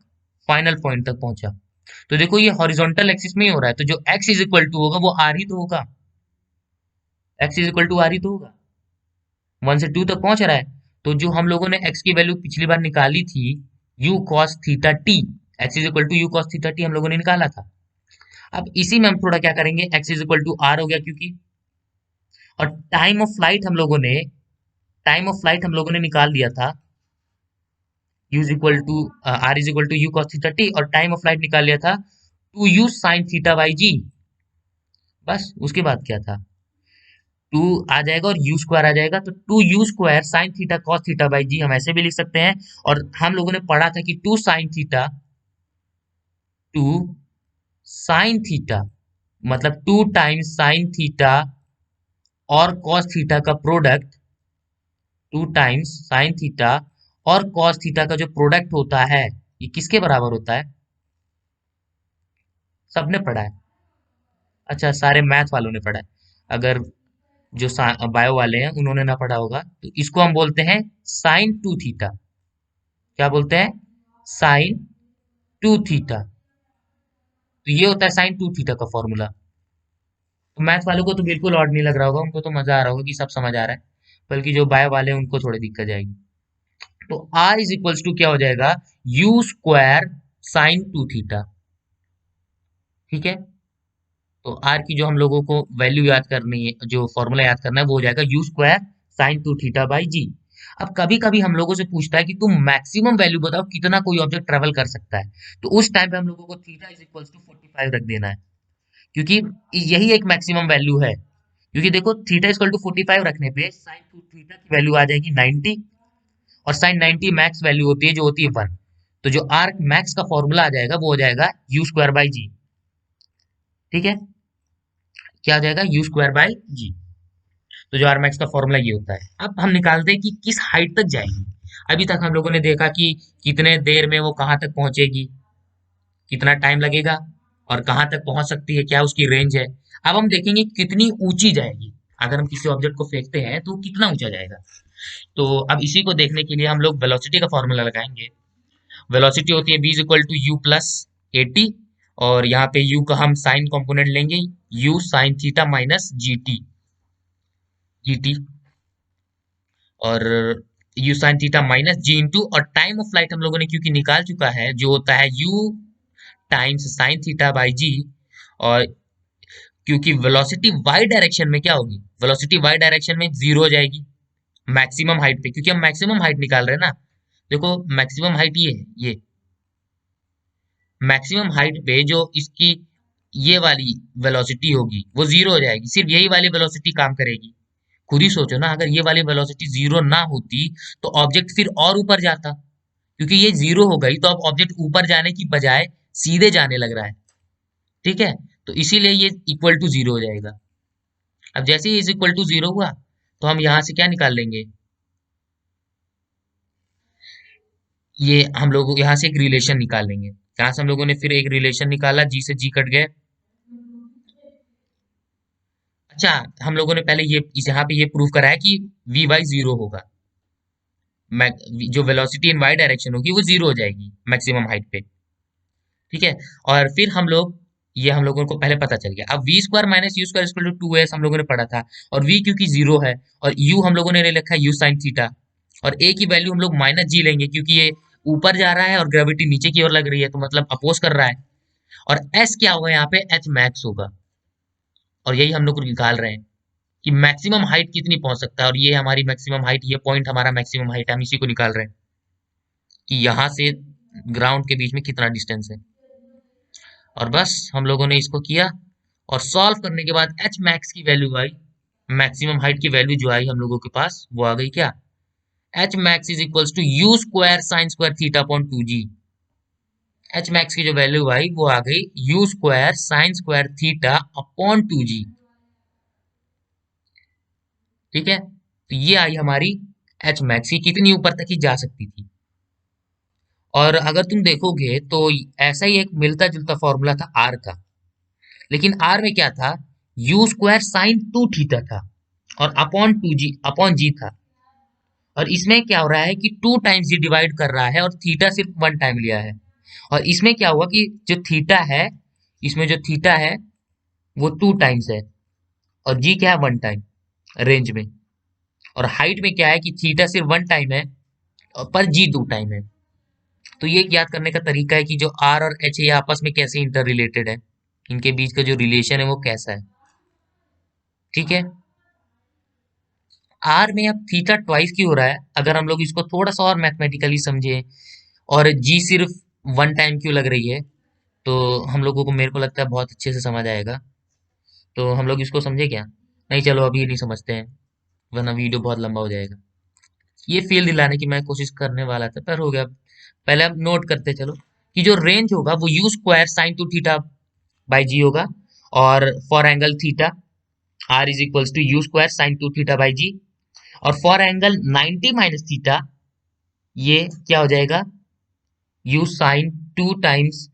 फाइनल पॉइंट तक पहुंचा। तो देखो ये हॉरिजॉन्टल एक्सिस में ही हो रहा है, तो जो x इज इक्वल टू होगा वो r ही तो होगा, x is equal to r ही तो होगा, वन से टू तक पहुंच रहा है। तो जो हम लोगों ने x की वैल्यू पिछली बार निकाली थी, u cos theta t, x is equal to u cos theta t हम लोगों ने निकाला था। अब इसी में हम थोड़ा क्या करेंगे, x is equal to r हो गया क्योंकि, और टाइम ऑफ फ्लाइट हम लोगों ने निकाल दिया था, u is equal to r is equal to u cos theta t, और टाइम ऑफ फ्लाइट निकाल लिया था two you sine theta by g. बस उसके बाद क्या था, टू आ जाएगा और यू स्क्वायर आ जाएगा, तो two u square sine theta cos theta by g हम ऐसे भी लिख सकते हैं। और हम लोगों ने पढ़ा था कि टू साइन थीटा मतलब 2 टाइम्स साइन थीटा और कॉस थीटा का प्रोडक्ट, 2 टाइम्स साइन थीटा और कॉस थीटा का जो प्रोडक्ट होता है, ये किसके बराबर होता है? सबने पढ़ा है। अच्छा, सारे मैथ वालों ने पढ़ा है। अगर जो बायो वाले हैं उन्होंने ना पढ़ा होगा तो इसको हम बोलते हैं साइन टू थीटा। क्या बोलते हैं? Sign two theta. तो ये होता है साइन टू थीटा का फॉर्मूला। तो मैथ वालों को तो बिल्कुल ऑड नहीं लग रहा होगा, उनको तो मजा आ रहा होगा कि सब समझ आ रहा है। बल्कि जो बायो वाले हैं उनको थोड़ी दिक्कत जाएगी। तो आर इज इक्वल्स टू क्या हो जाएगा? U square sine two theta. ठीक है। तो आर की जो हम लोगों को वैल्यू याद करनी है, जो फॉर्मूला याद करना है, वो हो जाएगा u square sine two theta by g. अब कभी कभी हम लोगों से पूछता है कि तुम मैक्सिमम वैल्यू बताओ कितना कोई ऑब्जेक्ट ट्रेवल कर सकता है। तो उस टाइम पे हम लोगों को थीटा इज इक्वल्स टू 45 रख देना है, क्योंकि यही एक मैक्सिमम वैल्यू है। क्योंकि देखो थीटा इक्वल टू 45 रखने पे साइन टू थीटा की वैल्यू आ जाएगी 90, और साइन 90 मैक्स वैल्यू होती है जो होती है 1। तो जो आर मैक्स का फॉर्मूला आ जाएगा वो हो जाएगा यू स्क्वायर बाई जी। ठीक है। क्या आ जाएगा? U square by g. तो जो आर मैक्स का फॉर्मूला ये होता है। अब हम निकालते हैं कि किस हाइट तक जाएगी। अभी तक हम लोगों ने देखा कि कितने देर में वो कहाँ तक पहुंचेगी, कितना टाइम लगेगा, और कहाँ तक पहुंच सकती है, क्या उसकी रेंज है। अब हम देखेंगे कितनी ऊंची जाएगी। अगर हम किसी ऑब्जेक्ट को फेंकते हैं तो कितना ऊंचा जाएगा। तो अब इसी को देखने के लिए हम लोग वेलोसिटी का फॉर्मूला लगाएंगे। वेलोसिटी होती है v is equal to u plus a t, और यहाँ पे u का हम साइन कंपोनेंट लेंगे, u sine theta minus g t, और u sine theta minus g into, और टाइम ऑफ फ्लाइट हम लोगों ने क्योंकि निकाल चुका है जो होता है u times sine theta by g. और क्योंकि वेलोसिटी वाई डायरेक्शन में क्या होगी, वेलोसिटी वाई डायरेक्शन में जीरो हो जाएगी मैक्सिमम हाइट पे, क्योंकि हम मैक्सिमम हाइट निकाल रहे हैं ना। देखो मैक्सिमम हाइट ये है, ये मैक्सिमम हाइट पे जो इसकी ये वाली वेलोसिटी होगी वो जीरो हो जाएगी, सिर्फ यही वाली वेलोसिटी काम करेगी। खुद ही सोचो ना, अगर ये वाली वेलोसिटी जीरो ना होती तो ऑब्जेक्ट फिर और ऊपर जाता। क्योंकि ये जीरो हो गई तो अब ऑब्जेक्ट ऊपर जाने की बजाय सीधे जाने लग रहा है। ठीक है। तो इसीलिए ये इक्वल टू जीरो हो जाएगा। अब जैसे ही इज इक्वल टू जीरो हुआ तो हम यहाँ से क्या निकाल लेंगे, ये हम लोग यहाँ से एक रिलेशन निकाल लेंगे। यहाँ से हम लोगों ने फिर एक रिलेशन निकाला, जी से जी कट गए। अच्छा, हम लोगों ने पहले ये इस यहाँ पे ये प्रूव करा है कि वी वाई जीरो होगा। जो वेलोसिटी इन वाई डायरेक्शन होगी वो जीरो हो जाएगी मैक्सिमम हाइट पे। ठीक है। और फिर हम लोग, ये हम लोगों को पहले पता चल गया। अब v square minus u square equal to two s हम लोगों ने पढ़ा था, और वी क्योंकि जीरो है, और यू हम लोगों ने ले रखा है यू साइन थीटा, और ए की वैल्यू हम लोग माइनस जी लेंगे क्योंकि ये ऊपर जा रहा है और ग्रेविटी नीचे की ओर लग रही है, तो मतलब अपोज कर रहा है। और एस क्या होगा यहाँ पे? एच मैक्स होगा। और यही हम लोग निकाल रहे हैं कि मैक्सिमम हाइट कितनी पहुंच सकता है, और ये हमारी मैक्सिमम हाइट, ये पॉइंट हमारा मैक्सिमम हाइट है, हम इसी को निकाल रहे हैं कि यहाँ से ग्राउंड के बीच में कितना डिस्टेंस है। और बस हम लोगों ने इसको किया, और सॉल्व करने के बाद एच मैक्स की वैल्यू आई, मैक्सिमम हाइट की वैल्यू जो आई हम लोगों के पास वो आ गई क्या? H max is equals to u square sine square theta upon two g. H max की जो वैल्यू आई वो आ गई u square sine square theta upon two g. ठीक है। तो ये आई हमारी एच मैक्स, ये कितनी ऊपर तक ही जा सकती थी। और अगर तुम देखोगे तो ऐसा ही एक मिलता जुलता फॉर्मूला था आर का, लेकिन आर में क्या था? You square sine two theta था, और अपॉन टू जी, अपॉन जी था। और इसमें क्या हो रहा है कि 2 टाइम्स जी डिवाइड कर रहा है और थीटा सिर्फ 1 टाइम लिया है। और इसमें क्या हुआ कि जो थीटा है, इसमें जो थीटा है वो 2 टाइम्स है, और जी क्या है? 1 टाइम रेंज में। और हाइट में क्या है कि थीटा सिर्फ 1 टाइम है और पर जी 2 टाइम है। तो ये याद करने का तरीका है कि जो आर और एच है ये आपस में कैसे इंटर रिलेटेड है, इनके बीच का जो रिलेशन है वो कैसा है। ठीक है। आर में अब थीटा ट्वाइस क्यों हो रहा है, अगर हम लोग इसको थोड़ा सा और मैथमेटिकली समझे, और जी सिर्फ 1 टाइम क्यों लग रही है, तो हम लोगों को, मेरे को लगता है बहुत अच्छे से समझ आएगा। तो हम लोग इसको समझे क्या? नहीं, चलो अभी नहीं समझते हैं, वरना वीडियो बहुत लंबा हो जाएगा। ये फील दिलाने की मैं कोशिश करने वाला था पर हो गया। पहले हम नोट करते चलो कि जो रेंज होगा वो u square sine two theta by g होगा, और for angle theta r is equals to u square sine 2 theta by g, और फॉर एंगल 90 माइनस थीटा ये क्या हो जाएगा, u sine 2 times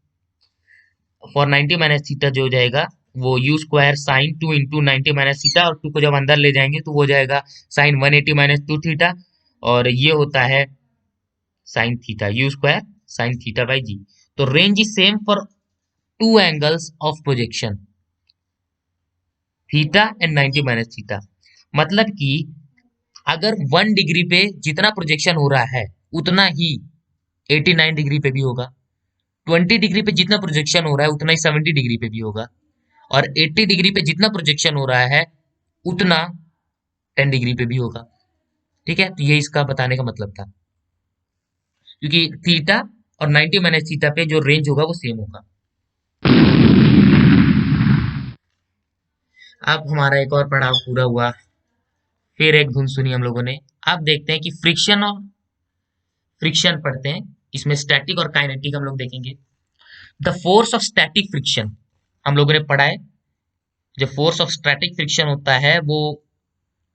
for 90 minus theta जो हो जाएगा वो u square sine 2 into 90 minus theta, और 2 को जब अंदर ले जाएंगे तो वो हो जाएगा साइन 180 माइनस 2 थीटा, और ये होता है sine theta u square sine theta by g. तो range is same for two angles of projection theta and 90 minus theta. मतलब कि अगर 1 डिग्री पे जितना प्रोजेक्शन हो रहा है उतना ही 89 डिग्री पे भी होगा, 20 डिग्री पे जितना प्रोजेक्शन हो रहा है उतना ही 70 डिग्री पे भी होगा, और 80 डिग्री पे जितना प्रोजेक्शन हो रहा है उतना 10 डिग्री पे भी होगा। ठीक है, तो ये इसका बताने का मतलब था, क्योंकि थीटा और 90 माइनस थीटा पे जो रेंज होगा वो सेम होगा। अब हमारा एक और पड़ाव पूरा हुआ, फिर एक धुन सुनी हम लोगों ने। अब देखते हैं कि फ्रिक्शन और फ्रिक्शन पढ़ते हैं, इसमें स्टैटिक और काइनेटिक हम लोग देखेंगे। The force of static friction हम लोगों ने पढ़ा है, जो फोर्स ऑफ स्टैटिक फ्रिक्शन होता है वो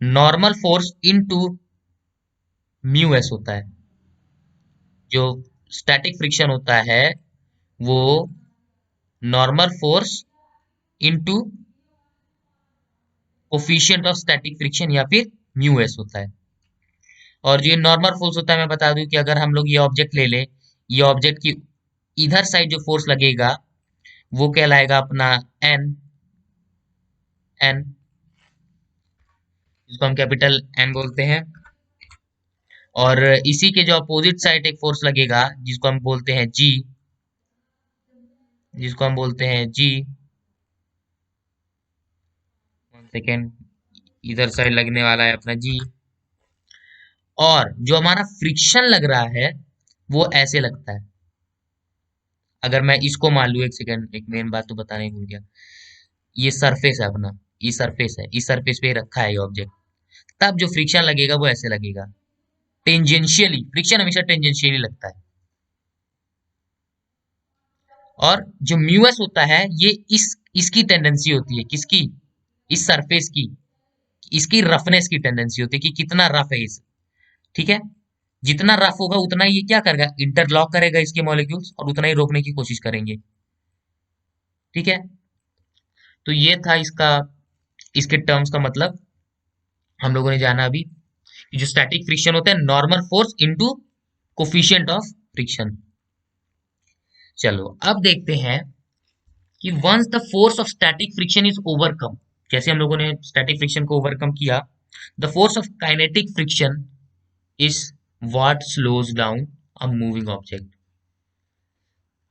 normal force into mu S होता है। जो स्टैटिक फ्रिक्शन होता है वो normal force into coefficient of static friction या फिर म्यू एस होता है। और जो नॉर्मल फोर्स होता है, मैं बता दूं कि अगर हम लोग ये ऑब्जेक्ट ले लें, ये ऑब्जेक्ट की इधर साइड जो फोर्स लगेगा वो कहलाएगा अपना एन, एन जिसको हम कैपिटल एन बोलते हैं, और इसी के जो अपोजिट साइड एक फोर्स लगेगा जिसको हम बोलते हैं जी, जिसको हम बोलते हैं जी, सेकेंड, इधर साइड लगने वाला है अपना जी, और जो हमारा फ्रिक्शन लग रहा है वो ऐसे लगता है। अगर मैं इसको मान लूं, एक सेकेंड, एक मेन बात तो बताने ही भूल गया, ये सरफेस है अपना, ये सरफेस है, इस सरफेस पे रखा है ये ऑब्जेक्ट, तब जो फ्रिक्शन लगेगा वो ऐसे लगेगा, टेंजेंशियली। फ्रिक्शन हमेशा टेंजेंशियली लगता है। और जो म्यूएस होता है ये इसकी टेंडेंसी होती है, किसकी, इस सरफेस की, इसकी रफनेस की टेंडेंसी होती है कि कितना रफ है इस, ठीक है। जितना रफ होगा उतना ये क्या करेगा, इंटरलॉक करेगा इसके मॉलिक्यूल्स और उतना ही रोकने की कोशिश करेंगे। ठीक है, तो ये था इसका, इसके टर्म्स का मतलब हम लोगों ने जाना अभी, कि जो स्टैटिक फ्रिक्शन होता है normal force into coefficient of friction. चलो अब देखते हैं कि once the force of static friction is overcome, जैसे हम लोगों ने स्टैटिक फ्रिक्शन को ओवरकम किया, the force of kinetic friction is what slows down a moving object.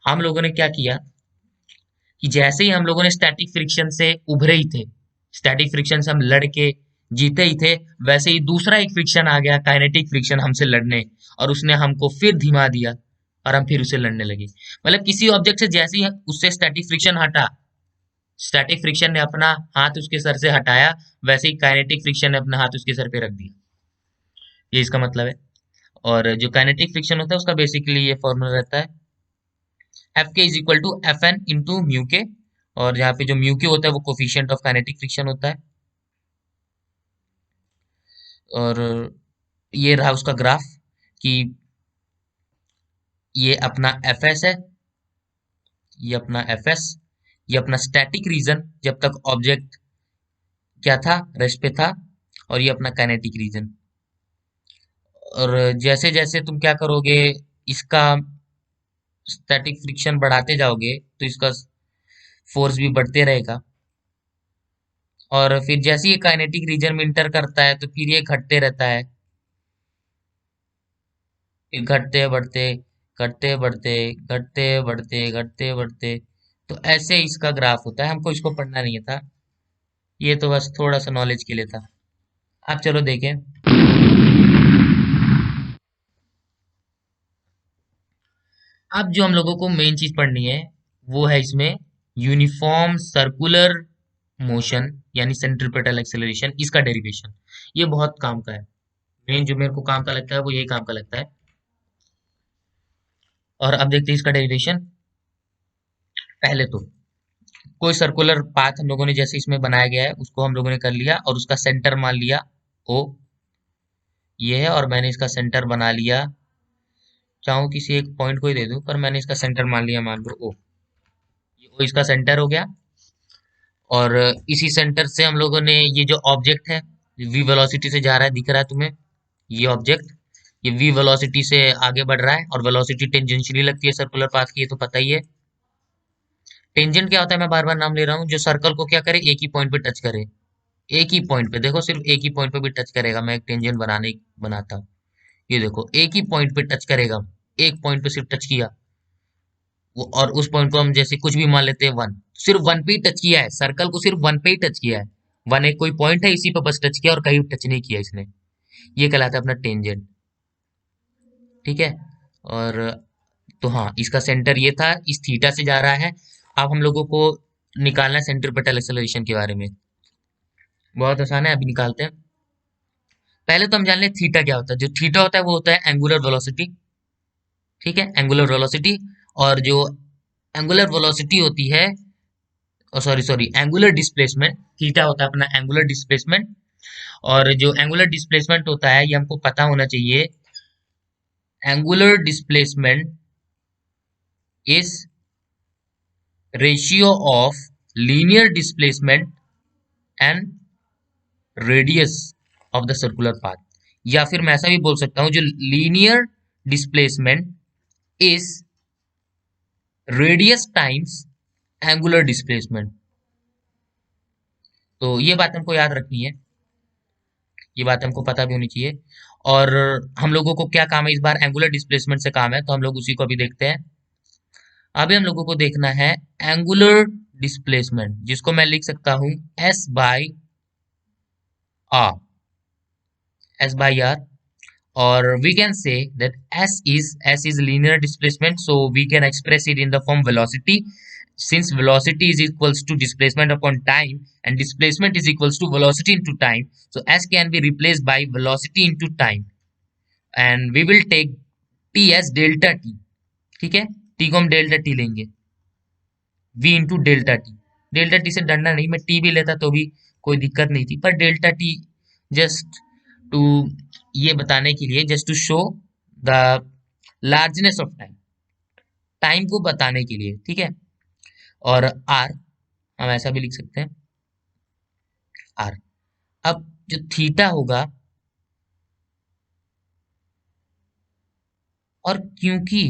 हम लोगों ने क्या किया कि जैसे ही हम लोगों ने स्टैटिक फ्रिक्शन से उभरे ही थे, स्टैटिक फ्रिक्शन से हम लड़के जीते ही थे, वैसे ही दूसरा एक फ्रिक्शन आ गया, काइनेटिक फ्रिक्शन, हमसे लड़ने, और उसने हमको फिर धीमा दिया और हम फिर उससे लड़ने लगे। मतलब किसी ऑब्जेक्ट से जैसे ही उससे स्टैटिक फ्रिक्शन हटा, स्टैटिक फ्रिक्शन ने अपना हाथ उसके सर से हटाया, वैसे ही काइनेटिक फ्रिक्शन ने अपना हाथ उसके सर पे रख दिया। ये इसका मतलब है। और जो काइनेटिक फ्रिक्शन होता है उसका बेसिकली ये फॉर्मूला रहता है, F K is equal to F N into mu K, और यहाँ पे जो म्यू के होता है वो कोफिशिएंट ऑफ काइनेटिक फ्रिक्शन होता है। और ये रहा उसका ग्राफ, कि ये अपना एफ एस है, ये अपना एफ एस, ये अपना स्टैटिक रीजन जब तक ऑब्जेक्ट क्या था, रेस्ट पे था, और ये अपना काइनेटिक रीजन। और जैसे जैसे तुम क्या करोगे, इसका स्टैटिक फ्रिक्शन बढ़ाते जाओगे तो इसका फोर्स भी बढ़ते रहेगा, और फिर जैसे ये काइनेटिक रीजन में इंटर करता है तो फिर ये घटते रहता है, फिर घटते बढ़ते, घटते बढ़ते, घटते बढ़ते, घटते बढ़ते। तो ऐसे इसका ग्राफ होता है, हमको इसको पढ़ना नहीं था, ये तो बस थोड़ा सा नॉलेज के लिए था। अब चलो देखें, अब जो हम लोगों को मेन चीज पढ़नी है वो है इसमें यूनिफॉर्म सर्कुलर मोशन यानी सेंट्रीपेटल एक्सेलरेशन, इसका डेरिवेशन। ये बहुत काम का है, मेन जो मेरे को काम का लगता है वो यही काम का लगता है। और अब देखते हैं इसका डेरिवेशन। पहले तो कोई सर्कुलर पाथ हम लोगों ने जैसे इसमें बनाया गया है उसको हम लोगों ने कर लिया और उसका सेंटर मान लिया ओ, ये है, और मैंने इसका सेंटर बना लिया, चाहूँ किसी एक पॉइंट को ही दे दूं पर मैंने इसका सेंटर मान लिया, मान लो ओ। ये ओ इसका सेंटर हो गया। और इसी सेंटर से हम लोगों ने ये जो ऑब्जेक्ट है, वी वेलोसिटी से जा रहा है, दिख रहा है तुम्हें ये ऑब्जेक्ट, ये वी वेलोसिटी से आगे बढ़ रहा है और वेलोसिटी टेंजेंशियली लगती है सर्कुलर पाथ की, ये तो पता ही है। टेंजेंट क्या होता है, मैं बार बार नाम ले रहा हूँ, जो सर्कल को क्या करे, एक ही पॉइंट पे टच करे, एक ही पॉइंट पे, देखो सिर्फ एक ही पॉइंट पे भी टच करेगा। मैं एक टेंजेंट बनाता हूँ, ये देखो एक ही पॉइंट पे टच करेगा, एक पॉइंट पे सिर्फ टच किया वो, और उस पॉइंट को हम जैसे कुछ भी मान लेते हैं वन, सिर्फ वन पे ही टच किया है, सर्कल को सिर्फ वन पे ही टच किया है, वन एक कोई पॉइंट है इसी पे बस टच किया और कहीं टच नहीं किया इसने, ये कहलाता है अपना टेंजेंट। ठीक है। और तो हाँ, इसका सेंटर ये था, इस थीटा से जा रहा है। अब हम लोगों को निकालना है सेंट्रीपिटल एक्सेलरेशन के बारे में, बहुत आसान है, अभी निकालते हैं। पहले तो हम जान ले थीटा क्या होता है। जो थीटा होता है वो होता है एंगुलर वेलोसिटी, ठीक है, एंगुलर वेलोसिटी। और जो एंगुलर वेलोसिटी होती है, sorry sorry, angular displacement, theta होता है अपना एंगुलर डिस्प्लेसमेंट। और जो एंगुलर डिस्प्लेसमेंट होता है ये हमको पता होना चाहिए, angular displacement is ratio of linear displacement and radius of the circular path. या फिर मैं ऐसा भी बोल सकता हूं, जो linear displacement is radius times angular displacement. तो ये बात हमको याद रखनी है, ये बात हमको पता भी होनी चाहिए। और हम लोगों को क्या काम है इस बार, एंगुलर डिस्प्लेसमेंट से काम है, तो हम लोग उसी को अभी देखते हैं। अभी हम लोगों को देखना है एंगुलर डिस्प्लेसमेंट, जिसको मैं लिख सकता हूं S by R, S by R. or we can say that s is linear displacement, so we can express it in the form velocity, since velocity is equals to displacement upon time and displacement is equals to velocity into time, so s can be replaced by velocity into time and we will take t as delta t। ठीक है, t को हम डेल्टा टी लेंगे, v into delta T. Delta T से डरना नहीं, मैं t भी लेता तो भी कोई दिक्कत नहीं थी, पर डेल्टा टी जस्ट टू, ये बताने के लिए, just to show the largeness of time, time को बताने के लिए, ठीक है। और आर हम ऐसा भी लिख सकते हैं, आर। अब जो थीटा होगा, और क्योंकि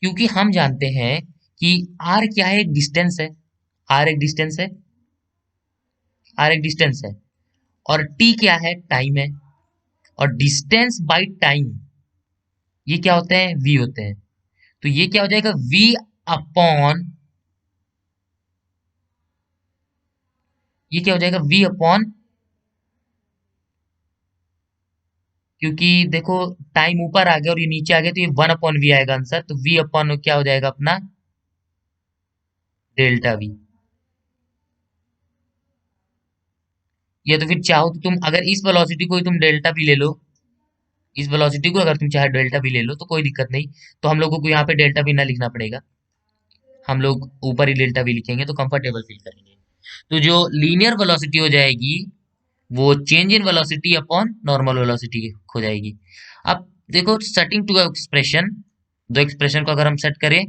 क्योंकि हम जानते हैं कि आर क्या है, एक डिस्टेंस है, आर एक डिस्टेंस है, आर एक डिस्टेंस है, और टी क्या है, टाइम है। और डिस्टेंस बाई टाइम ये क्या होते हैं, वी होते हैं। तो ये क्या हो जाएगा, वी अपॉन, ये क्या हो जाएगा, वी अपॉन, क्योंकि देखो टाइम ऊपर आ गया और ये नीचे आ गया तो ये वन अपॉन वी आएगा आंसर, तो वी अपॉन क्या हो जाएगा अपना, डेल्टा वी। या तो फिर चाहो तो तुम अगर इस वेलोसिटी को ही तुम डेल्टा भी ले लो, इस वेलोसिटी को अगर तुम चाहे डेल्टा भी ले लो तो कोई दिक्कत नहीं, तो हम लोगों को यहाँ पे डेल्टा भी ना लिखना पड़ेगा, हम लोग ऊपर ही डेल्टा भी लिखेंगे तो कंफर्टेबल फील करेंगे। तो जो लीनियर वेलोसिटी हो जाएगी वो change in velocity upon normal velocity हो जाएगी। अब देखो सेटिंग टू एक्सप्रेशन, दो एक्सप्रेशन को अगर हम सेट करें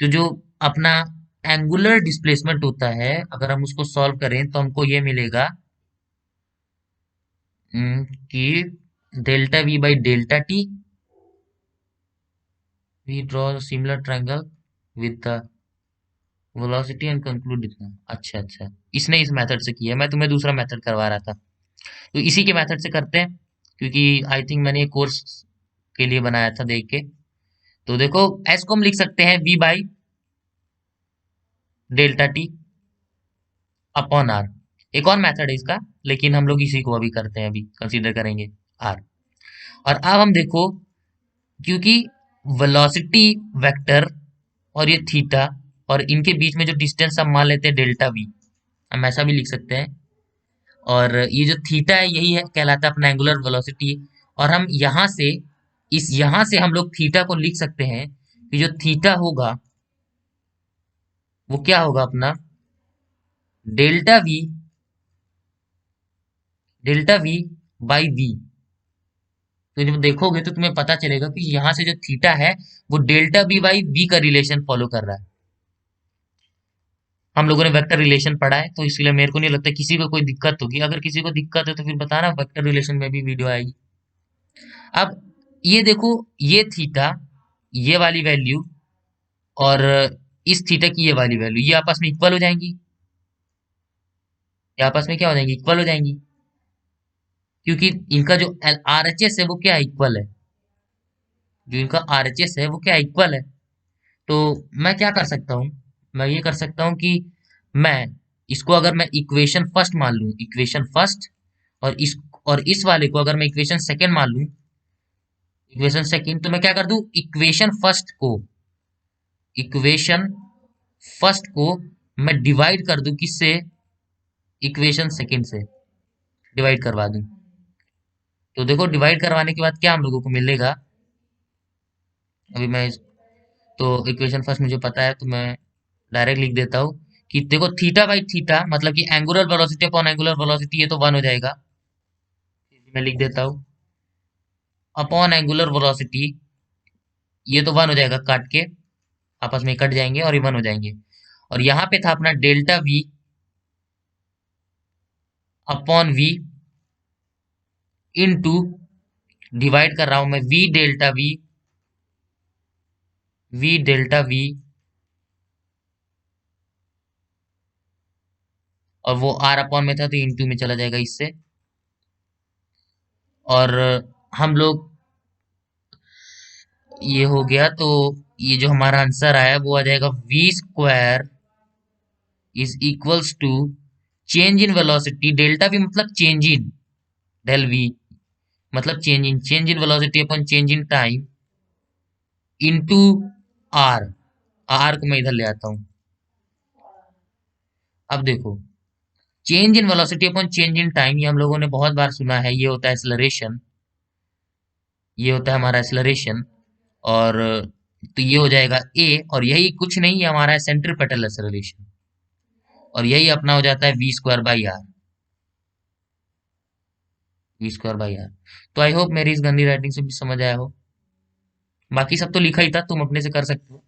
तो जो अपना एंगुलर डिस्प्लेसमेंट होता है, अगर हम उसको सॉल्व करें तो हमको ये मिलेगा कि delta v by delta t, v draw similar triangle with the velocity and conclude इतना। अच्छा अच्छा, इसने इस मेथड से किया, मैं तुम्हें दूसरा मेथड करवा रहा था, तो इसी के मेथड से करते हैं, क्योंकि आई थिंक मैंने ये कोर्स के लिए बनाया था देख के। तो देखो एस को हम लिख सकते हैं v by delta t upon r. एक और मेथड है इसका, लेकिन हम लोग इसी को अभी करते हैं, अभी कंसीडर करेंगे आर। और अब हम देखो, क्योंकि वेलोसिटी वेक्टर और ये थीटा और इनके बीच में जो डिस्टेंस हम मान लेते हैं डेल्टा वी, हम ऐसा भी लिख सकते हैं। और ये जो थीटा है यही है कहलाता है अपना एंगुलर वेलोसिटी। और हम यहाँ से, इस यहाँ से हम लोग थीटा को लिख सकते हैं, कि जो थीटा होगा वो क्या होगा अपना, delta v, delta v by v. तो जब देखोगे तो तुम्हें पता चलेगा कि यहाँ से जो थीटा है वो डेल्टा वी बाई वी का रिलेशन फॉलो कर रहा है। हम लोगों ने वेक्टर रिलेशन पढ़ा है, तो इसलिए मेरे को नहीं लगता किसी को कोई दिक्कत होगी। अगर किसी को दिक्कत है तो फिर बताना, वेक्टर रिलेशन में भी वीडियो आएगी। अब ये देखो, ये थीटा, ये वाली वैल्यू, और इस थीटा की ये वाली वैल्यू, ये आपस में इक्वल हो जाएंगी। ये आपस में क्या हो जाएंगी, इक्वल हो जाएंगी, क्योंकि इनका जो आर एच एस है वो क्या इक्वल है, जो इनका आर एच एस है वो क्या इक्वल है। तो मैं क्या कर सकता हूँ, मैं ये कर सकता हूँ कि मैं इसको अगर मैं इक्वेशन फर्स्ट मान लूँ, इक्वेशन फर्स्ट, और इस वाले को अगर मैं इक्वेशन सेकंड मान लूँ, इक्वेशन सेकंड, तो मैं क्या कर दूं, इक्वेशन फर्स्ट को मैं डिवाइड कर दूं किससे, इक्वेशन सेकंड से डिवाइड करवा दूं। तो देखो डिवाइड करवाने के बाद क्या हम लोगों को मिलेगा, अभी मैं तो इक्वेशन फर्स्ट मुझे पता है तो मैं डायरेक्ट लिख देता हूँ कि देखो थीटा बाई थीटा मतलब कि angular velocity upon angular velocity, ये तो वन हो जाएगा। मैं लिख देता हूँ अपॉन एंगुलर वेलोसिटी, ये तो वन हो जाएगा, काट के आपस में कट जाएंगे और ये वन हो जाएंगे। और यहाँ पे था अपना delta v upon v into, divide कर रहा हूं मैं वी डेल्टा वी, और वो आर अपॉन में था तो इंटू में चला जाएगा इससे। और हम लोग, ये हो गया तो ये जो हमारा आंसर आया वो आ जाएगा v square is equals to change in velocity, delta v मतलब चेंज इन, डेल वी मतलब change in velocity upon change in time into r, r को मैं इधर ले आता हूँ। अब देखो change in velocity upon change in time, ये हम लोगों ने बहुत बार सुना है, ये होता है एक्सेलरेशन, ये होता है हमारा एक्सेलरेशन। और तो ये हो जाएगा ए, और यही कुछ नहीं है हमारा सेंट्रीपेटल एक्सेलरेशन, और यही अपना हो जाता है v square by r, v square by r. तो आई होप मेरी इस गंदी राइटिंग से भी समझ आया हो। बाकी सब तो लिखा ही था, तुम अपने से कर सकते हो,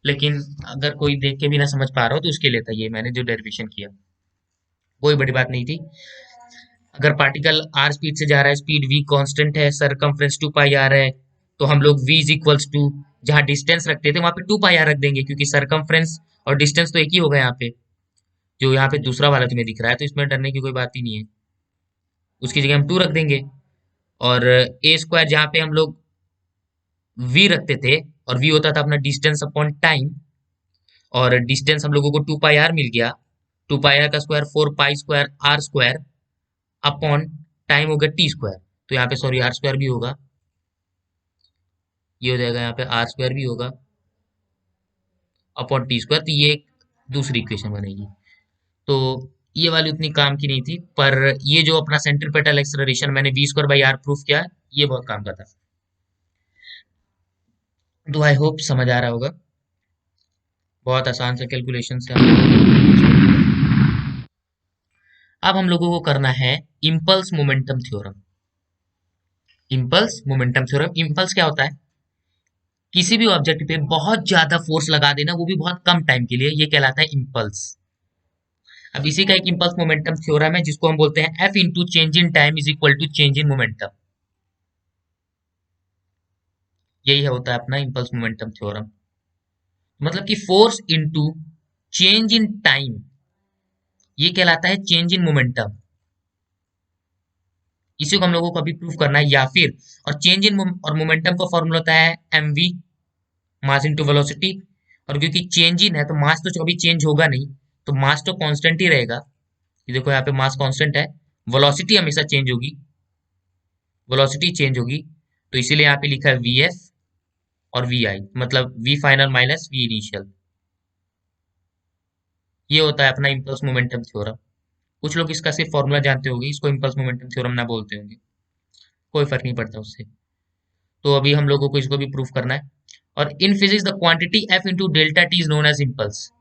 लेकिन अगर कोई देख के भी ना समझ पा रहा हो तो उसके लिए था ये मैंने जो डेरिवेशन किया, कोई बड़ी बात नहीं थी। अगर पार्टिकल आर स्पीड से जा रहा है, स्पीड वी कांस्टेंट है, सरकमफ्रेंस 2 पाई आर है, तो हम लोग v इज इक्वल्स टू, जहां डिस्टेंस रखते थे वहां पे 2 पाई आर रख देंगे, क्योंकि सरकमफ्रेंस और डिस्टेंस तो एक ही होगा यहाँ पे, जो यहाँ पे दूसरा वाला तुम्हें दिख रहा है, तो इसमें डरने की कोई बात ही नहीं है। उसकी जगह हम 2 रख देंगे। और ए स्क्वायर जहाँ पे हम लोग v रखते थे, और v होता था अपना डिस्टेंस अपॉन टाइम, और डिस्टेंस हम लोगों को 2 पाई आर मिल गया। 2 पाई आर का square 4 pi square r square upon time हो गया टी स्क्वायर, तो यहाँ पे सॉरी आर स्क्वायर भी होगा, ये हो जाएगा यहाँ पे आर स्क्वायर भी होगा अपॉन टी स्क्वायर, तो ये एक दूसरी इक्वेशन बनेगी। तो ये वाली उतनी काम की नहीं थी, पर ये जो अपना सेंट्रीपेटल एक्सेलरेशन मैंने v square by r proof किया, ये बहुत काम का था। तो आई होप समझ आ रहा होगा, बहुत आसान सा कैलकुलेशन से हम लोगों ने इसको किया। अब हम लोगों को करना है impulse momentum theorem. Impulse momentum theorem, impulse क्या होता है, किसी भी ऑब्जेक्ट पे बहुत ज्यादा फोर्स लगा देना, वो भी बहुत कम टाइम के लिए, ये कहलाता है इम्पल्स। अब इसी का एक इम्पल्स मोमेंटम थ्योरम है जिसको हम बोलते हैं F into change in time is equal to change in momentum, यही है होता है अपना इम्पल्स मोमेंटम थ्योरम। मतलब कि force into change in time, ये कहलाता है चेंज इन मोमेंटम। इसी को हम लोगों को अभी प्रूफ करना है, या फिर, और चेंज इन और मोमेंटम का फॉर्मूला होता है m v, mass into velocity. और क्योंकि चेंज इन है तो मास तो कभी चेंज होगा नहीं, तो मास तो कांस्टेंट ही रहेगा। ये देखो यहाँ पे मास कांस्टेंट है, वेलोसिटी हमेशा चेंज होगी, वेलोसिटी चेंज होगी, तो इसीलिए यहाँ पे लिखा है वी एफ और वी आई, मतलब v final minus v initial. ये होता है अपना इम्पल्स मोमेंटम थ्योरम। कुछ लोग इसका सिर्फ फॉर्मूला जानते होंगे, इसको इम्पल्स मोमेंटम थ्योरम ना बोलते होंगे, कोई फर्क नहीं पड़ता उससे। तो अभी हम लोगों को इसको भी प्रूफ करना है, और in physics the quantity F into delta t is known as impulse.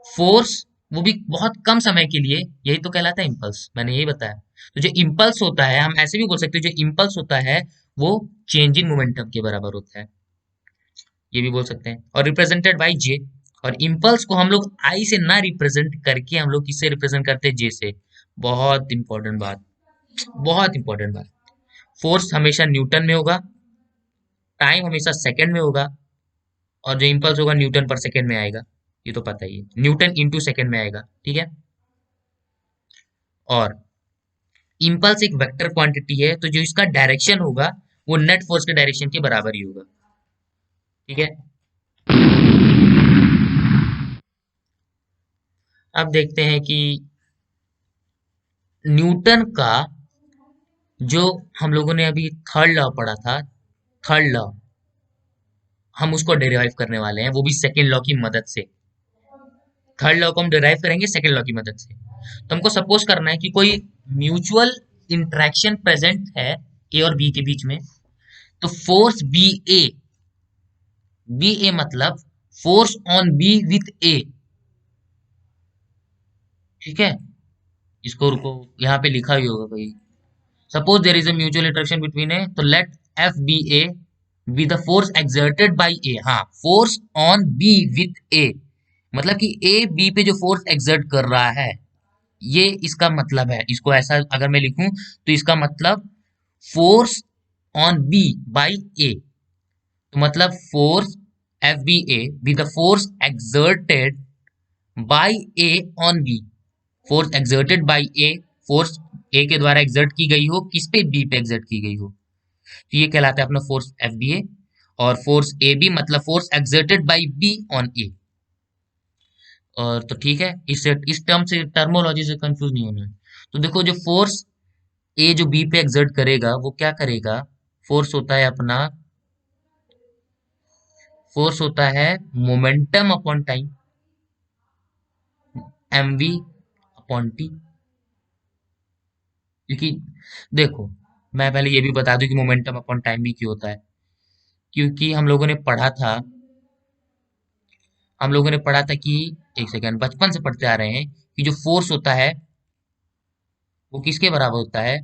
Force, वो भी बहुत कम समय के लिए, यही तो कहलाता है इम्पल्स, मैंने यही बताया। तो जो इम्पल्स होता है, हम ऐसे भी बोल सकते हैं, जो इम्पल्स होता है वो चेंज इन मोमेंटम के बराबर होता है, ये भी बोल सकते हैं, और रिप्रेजेंटेड बाई जे। और इम्पल्स को हम लोग आई से ना रिप्रेजेंट करके हम लोग किससे रिप्रेजेंट करते हैं, जे से। बहुत इंपॉर्टेंट बात, बहुत इंपॉर्टेंट बात। फोर्स हमेशा न्यूटन में होगा, टाइम हमेशा सेकंड में होगा, और जो इम्पल्स होगा न्यूटन पर सेकंड में आएगा, ये तो पता ही है, न्यूटन इंटू सेकंड में आएगा, ठीक है। और इम्पल्स एक वेक्टर क्वांटिटी है, तो जो इसका डायरेक्शन होगा वो नेट फोर्स के डायरेक्शन के बराबर ही होगा, ठीक है। अब देखते हैं कि न्यूटन का जो हम लोगों ने अभी थर्ड लॉ पढ़ा था, थर्ड लॉ, हम उसको डेरिवाइव करने वाले हैं, वो भी सेकेंड लॉ की मदद से। थर्ड लॉ को हम डेराइव करेंगे सेकेंड लॉ की मदद से। तो हमको सपोज करना है कि कोई म्यूचुअल इंट्रैक्शन प्रेजेंट है ए और बी के बीच में। तो फोर्स बी ए मतलब फोर्स ऑन बी विथ ए, ठीक है। इसको रुको, यहाँ पे लिखा ही होगा कहीं। Suppose there is a mutual interaction between A, तो let F B A be the force exerted by A. हाँ, force on B with A, मतलब कि ए बी पे जो फोर्स एक्सर्ट कर रहा है, ये इसका मतलब है। इसको ऐसा अगर मैं लिखूं तो इसका मतलब force on B by A, तो मतलब force F B A be the force exerted by A on B. Force exerted by A, force A के द्वारा एक्सर्ट की गई हो, किस पे, बी पे एक्सर्ट की गई हो, तो ये कहलाता है अपना फोर्स एफ बी ए। और फोर्स ए बी मतलब force exerted by B on A. और तो ठीक है, इस टर्म से, टर्मोलॉजी से कंफ्यूज नहीं होना है। तो देखो, जो फोर्स ए जो बी पे एक्सर्ट करेगा वो क्या करेगा, फोर्स होता है अपना, फोर्स होता है momentum upon time, m v upon t. क्योंकि देखो, मैं पहले ये भी बता दूं कि मोमेंटम अपॉन टाइम भी क्यों होता है। क्योंकि हम लोगों ने पढ़ा था कि, एक सेकेंड, बचपन से पढ़ते आ रहे हैं कि जो फोर्स होता है वो किसके बराबर होता है,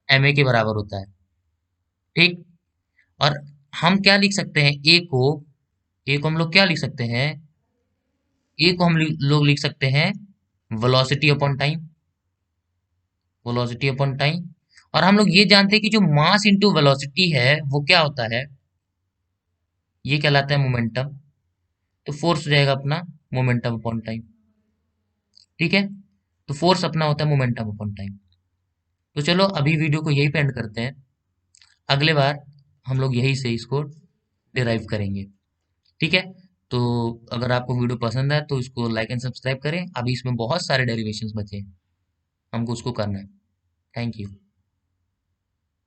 एम ए के बराबर होता है, ठीक। और हम क्या लिख सकते हैं, ए को हम लोग क्या लिख सकते हैं, ए को लोग लिख सकते हैं velocity upon time, velocity upon time. और हम लोग ये जानते हैं कि जो मास इंटू वेलोसिटी है वो क्या होता है, ये कहलाता है मोमेंटम। तो फोर्स हो जाएगा अपना मोमेंटम अपॉन टाइम, ठीक है। तो फोर्स अपना होता है मोमेंटम अपॉन टाइम। तो चलो अभी वीडियो को यही पे एंड करते हैं, अगले बार हम लोग यही से इसको डिराइव करेंगे, ठीक है। तो अगर आपको वीडियो पसंद है तो इसको लाइक एंड सब्सक्राइब करें, अभी इसमें बहुत सारे डेरिवेशंस बचे हैं, हमको उसको करना है। Thank you.